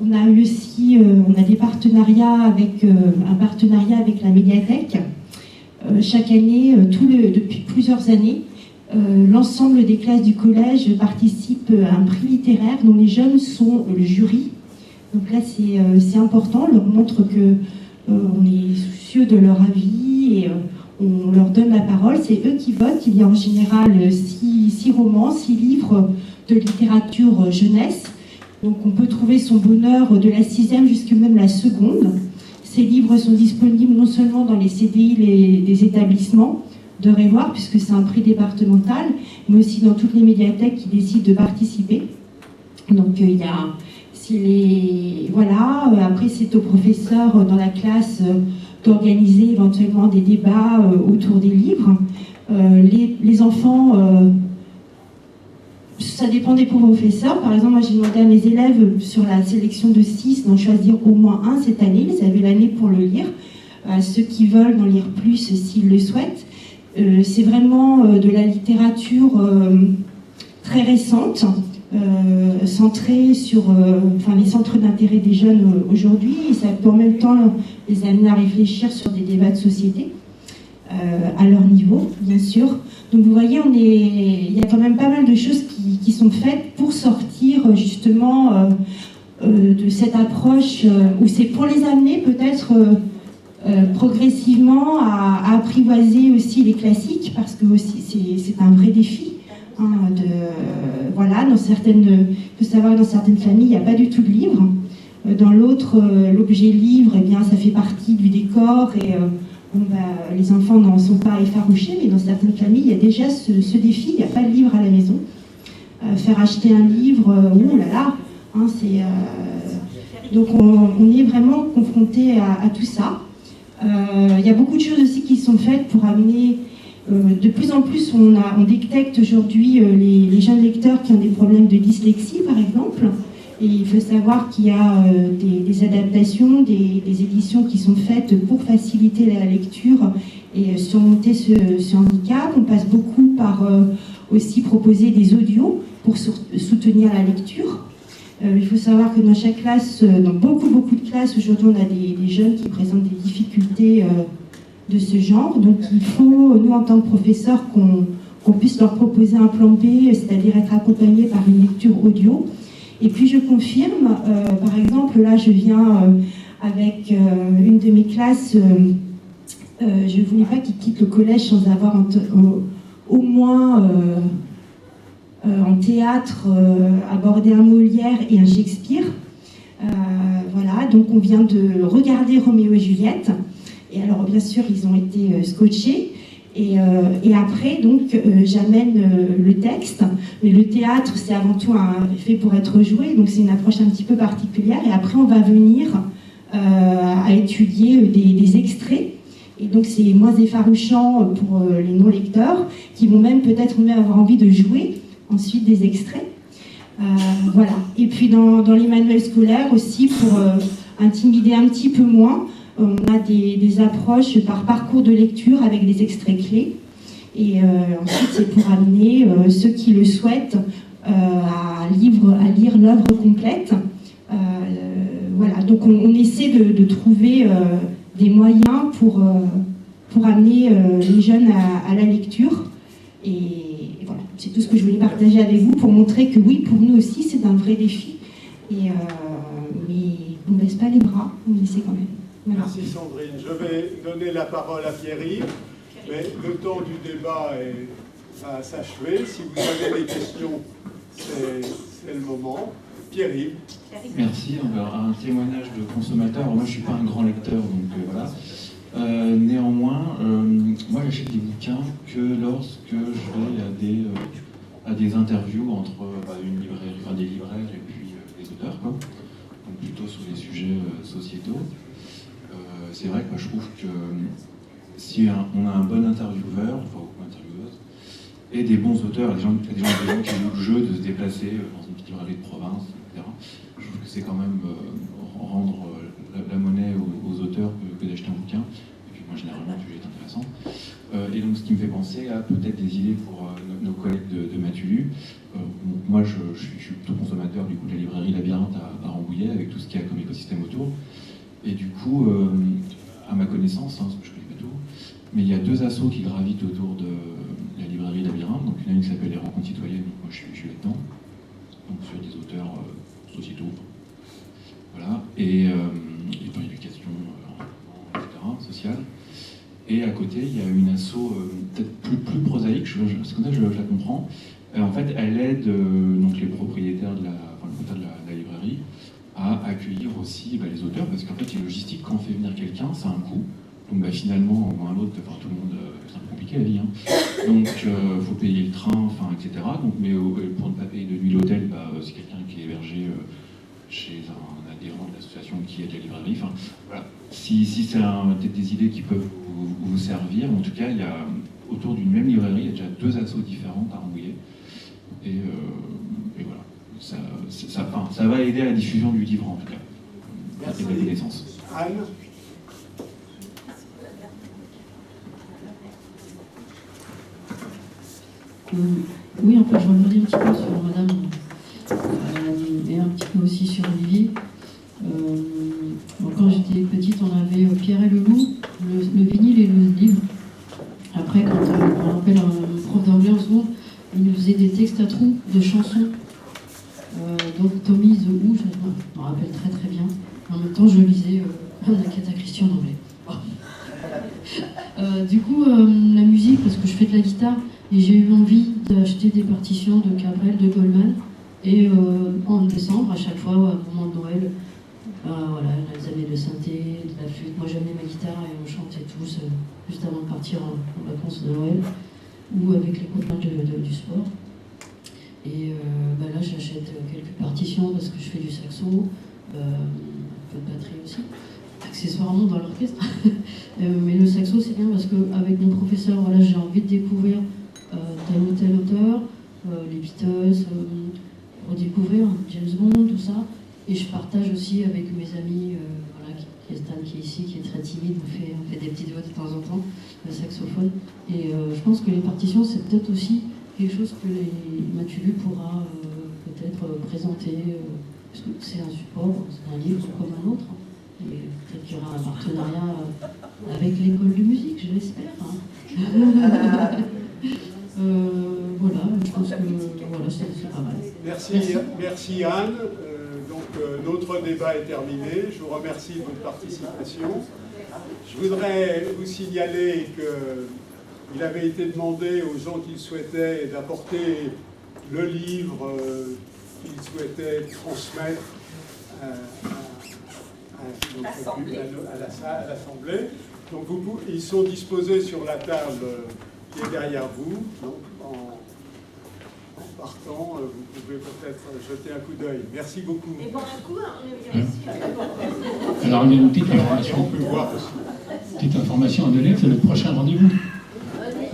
on a eu aussi on a des partenariats avec un partenariat avec la médiathèque. Chaque année, depuis plusieurs années, l'ensemble des classes du collège participent à un prix littéraire dont les jeunes sont le jury. Donc là, c'est important, on leur montre qu'on est soucieux de leur avis et on leur donne la parole, c'est eux qui votent. Il y a en général 6 romans, 6 livres de littérature jeunesse. Donc on peut trouver son bonheur de la 6e jusqu'à même la 2e. Ces livres sont disponibles non seulement dans les CDI des établissements d'Eure-et-Loir, puisque c'est un prix départemental, mais aussi dans toutes les médiathèques qui décident de participer. Donc il y a... Voilà, après c'est aux professeurs dans la classe d'organiser éventuellement des débats autour des livres. Les enfants, ça dépend des professeurs. Par exemple, moi j'ai demandé à mes élèves sur la sélection de 6 d'en choisir au moins un cette année. Ils avaient l'année pour le lire. Ceux qui veulent en lire plus s'ils le souhaitent. C'est vraiment de la littérature très récente. Centré sur les centres d'intérêt des jeunes aujourd'hui, et ça peut en même temps les amener à réfléchir sur des débats de société à leur niveau, bien sûr. Donc vous voyez, il y a quand même pas mal de choses qui sont faites pour sortir justement de cette approche où c'est pour les amener peut-être progressivement à apprivoiser aussi les classiques, parce que aussi c'est un vrai défi. Voilà, il faut savoir que dans certaines familles, il n'y a pas du tout de livre. Dans l'autre, l'objet livre, eh bien, ça fait partie du décor et les enfants n'en sont pas effarouchés, mais dans certaines familles, il y a déjà ce défi, il n'y a pas de livre à la maison. Faire acheter un livre, oh là là, donc on est vraiment confronté à tout ça. Il y a beaucoup de choses aussi qui sont faites pour amener... de plus en plus, on détecte aujourd'hui les jeunes lecteurs qui ont des problèmes de dyslexie, par exemple. Et il faut savoir qu'il y a des adaptations, des éditions qui sont faites pour faciliter la lecture et surmonter ce handicap. On passe beaucoup par aussi proposer des audios pour soutenir la lecture. Il faut savoir que dans chaque classe, dans beaucoup de classes, aujourd'hui, on a des jeunes qui présentent des difficultés de ce genre. Donc il faut, nous en tant que professeurs, qu'on puisse leur proposer un plan B, c'est-à-dire être accompagnés par une lecture audio. Et puis je confirme, par exemple, là je viens avec une de mes classes, je ne voulais pas qu'ils quittent le collège sans avoir au moins en théâtre abordé un Molière et un Shakespeare. Voilà, donc on vient de regarder Roméo et Juliette. Et alors, bien sûr, ils ont été scotchés. Et après, donc, j'amène le texte. Mais le théâtre, c'est avant tout fait pour être joué. Donc, c'est une approche un petit peu particulière. Et après, on va venir à étudier des extraits. Et donc, c'est moins effarouchant pour les non-lecteurs, qui vont même peut-être même avoir envie de jouer ensuite des extraits. Voilà. Et puis, dans les manuels scolaires aussi, pour intimider un petit peu moins, on a des approches par parcours de lecture avec des extraits clés. Et ensuite, c'est pour amener ceux qui le souhaitent à lire l'œuvre complète. Voilà, donc on essaie de trouver des moyens pour amener les jeunes à la lecture. Et voilà, c'est tout ce que je voulais partager avec vous pour montrer que oui, pour nous aussi, c'est un vrai défi. Mais on ne baisse pas les bras, on essaie quand même. Voilà. Merci Sandrine. Je vais donner la parole à Pierre-Yves, mais le temps du débat va s'achever. Si vous avez des questions, c'est le moment. Pierre-Yves. Merci. Un témoignage de consommateur. Moi, je ne suis pas un grand lecteur, donc voilà. Néanmoins, moi, j'achète des bouquins que lorsque je vais à des interviews entre une librairie, des libraires et puis les auteurs, quoi. Donc plutôt sur les sujets sociétaux. C'est vrai que moi, je trouve que si on a un bon intervieweur, ou intervieweuse, et des bons auteurs, des gens qui ont le jeu de se déplacer dans une petite librairie de province, etc., je trouve que c'est quand même rendre la monnaie aux auteurs que d'acheter un bouquin. Et puis moi, généralement, le sujet est intéressant. Et donc, ce qui me fait penser à peut-être des idées pour nos collègues de Matulu. Moi, je suis plutôt consommateur du coup de la librairie Labyrinthe à Rambouillet, avec tout ce qu'il y a comme écosystème autour. Et du coup, à ma connaissance, parce que je ne connais pas tout, mais il y a 2 assos qui gravitent autour de la librairie Labyrinthe. Donc, il y en a une qui s'appelle Les Rencontres Citoyennes, donc moi je suis là-dedans, donc sur des auteurs sociétaux. Voilà, et dans l'éducation, etc., sociale. Et à côté, il y a une asso peut-être plus prosaïque, parce que là, je la comprends. En fait, elle aide donc les propriétaires de la librairie à accueillir aussi les auteurs, parce qu'en fait, les logistiques, quand on fait venir quelqu'un, ça a un coût. Donc finalement, un ou l'autre, tout le monde, c'est un peu compliqué la vie. Donc il faut payer le train, etc. Donc, mais pour ne pas payer de nuit l'hôtel, c'est quelqu'un qui est hébergé chez un adhérent de l'association qui aide la librairie. Voilà. Si c'est peut-être des idées qui peuvent vous servir, en tout cas, il y a autour d'une même librairie, il y a déjà 2 assos différentes à Rambouillet. Et voilà, ça va aider à la diffusion du livre en tout cas. Merci. Et de la connaissance. Anne. Oui, en fait, je rebondis un petit peu sur Madame et un petit peu aussi sur Olivier. Quand j'étais petite, on avait Pierre et le loup, le vinyle et le livre. Après, quand on appelle un prof d'anglais en seconde, il nous faisait des textes à trous de chansons. Donc Tommy the Who, je me rappelle très très bien. En même temps, je lisais Agatha Christie en anglais. Du coup, la musique, parce que je fais de la guitare, et j'ai eu envie d'acheter des partitions de Cabrel, de Goldman. Et en décembre, à chaque fois, au moment de Noël, voilà, les années de synthé, de la flûte. Moi, j'amenais ma guitare et on chantait tous juste avant de partir en vacances de Noël, ou avec les copains du sport. Et là, j'achète quelques partitions parce que je fais du saxo, un peu de batterie aussi, accessoirement dans l'orchestre. Mais le saxo, c'est bien parce qu'avec mon professeur, voilà, j'ai envie de découvrir tel ou tel auteur, les Beatles, redécouvrir James Bond, tout ça. Et je partage aussi avec mes amis, voilà, qui est Stan, qui est ici, qui est très timide, on fait des petites voix de temps en temps, le saxophone. Et je pense que les partitions, c'est peut-être aussi quelque chose que Mathieu pourra peut-être présenter, parce que c'est un support, c'est un livre comme un autre. Et peut-être qu'il y aura un partenariat avec l'école de musique, je l'espère. Voilà, je pense que voilà, c'est pas mal. Merci Anne. Notre débat est terminé. Je vous remercie de votre participation. Je voudrais vous signaler qu'il avait été demandé aux gens qui le souhaitaient d'apporter le livre qu'ils souhaitaient transmettre à l'Assemblée. Donc ils sont disposés sur la table qui est derrière vous. Donc, en partant, vous pouvez peut-être jeter un coup d'œil. Merci beaucoup. Et bon, un coup, on est aussi. Alors, il y a une petite information. On peut voir aussi. Petite information à donner, c'est le prochain rendez-vous.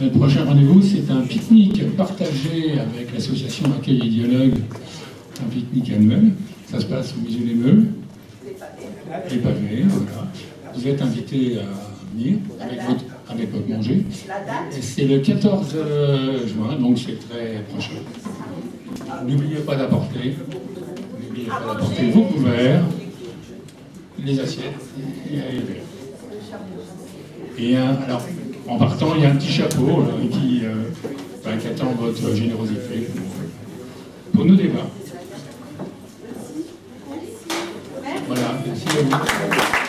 Le prochain rendez-vous, c'est un pique-nique partagé avec l'association Accueil et Dialogue, un pique-nique annuel. Ça se passe au Musée des Meules. Les pavés, voilà. Vous êtes invités à venir avec votre manger. C'est le 14 juin, donc c'est très prochain. N'oubliez pas d'apporter vos couverts, les assiettes et alors, en partant, il y a un petit chapeau qui attend votre générosité pour nos débats. Voilà, merci à vous.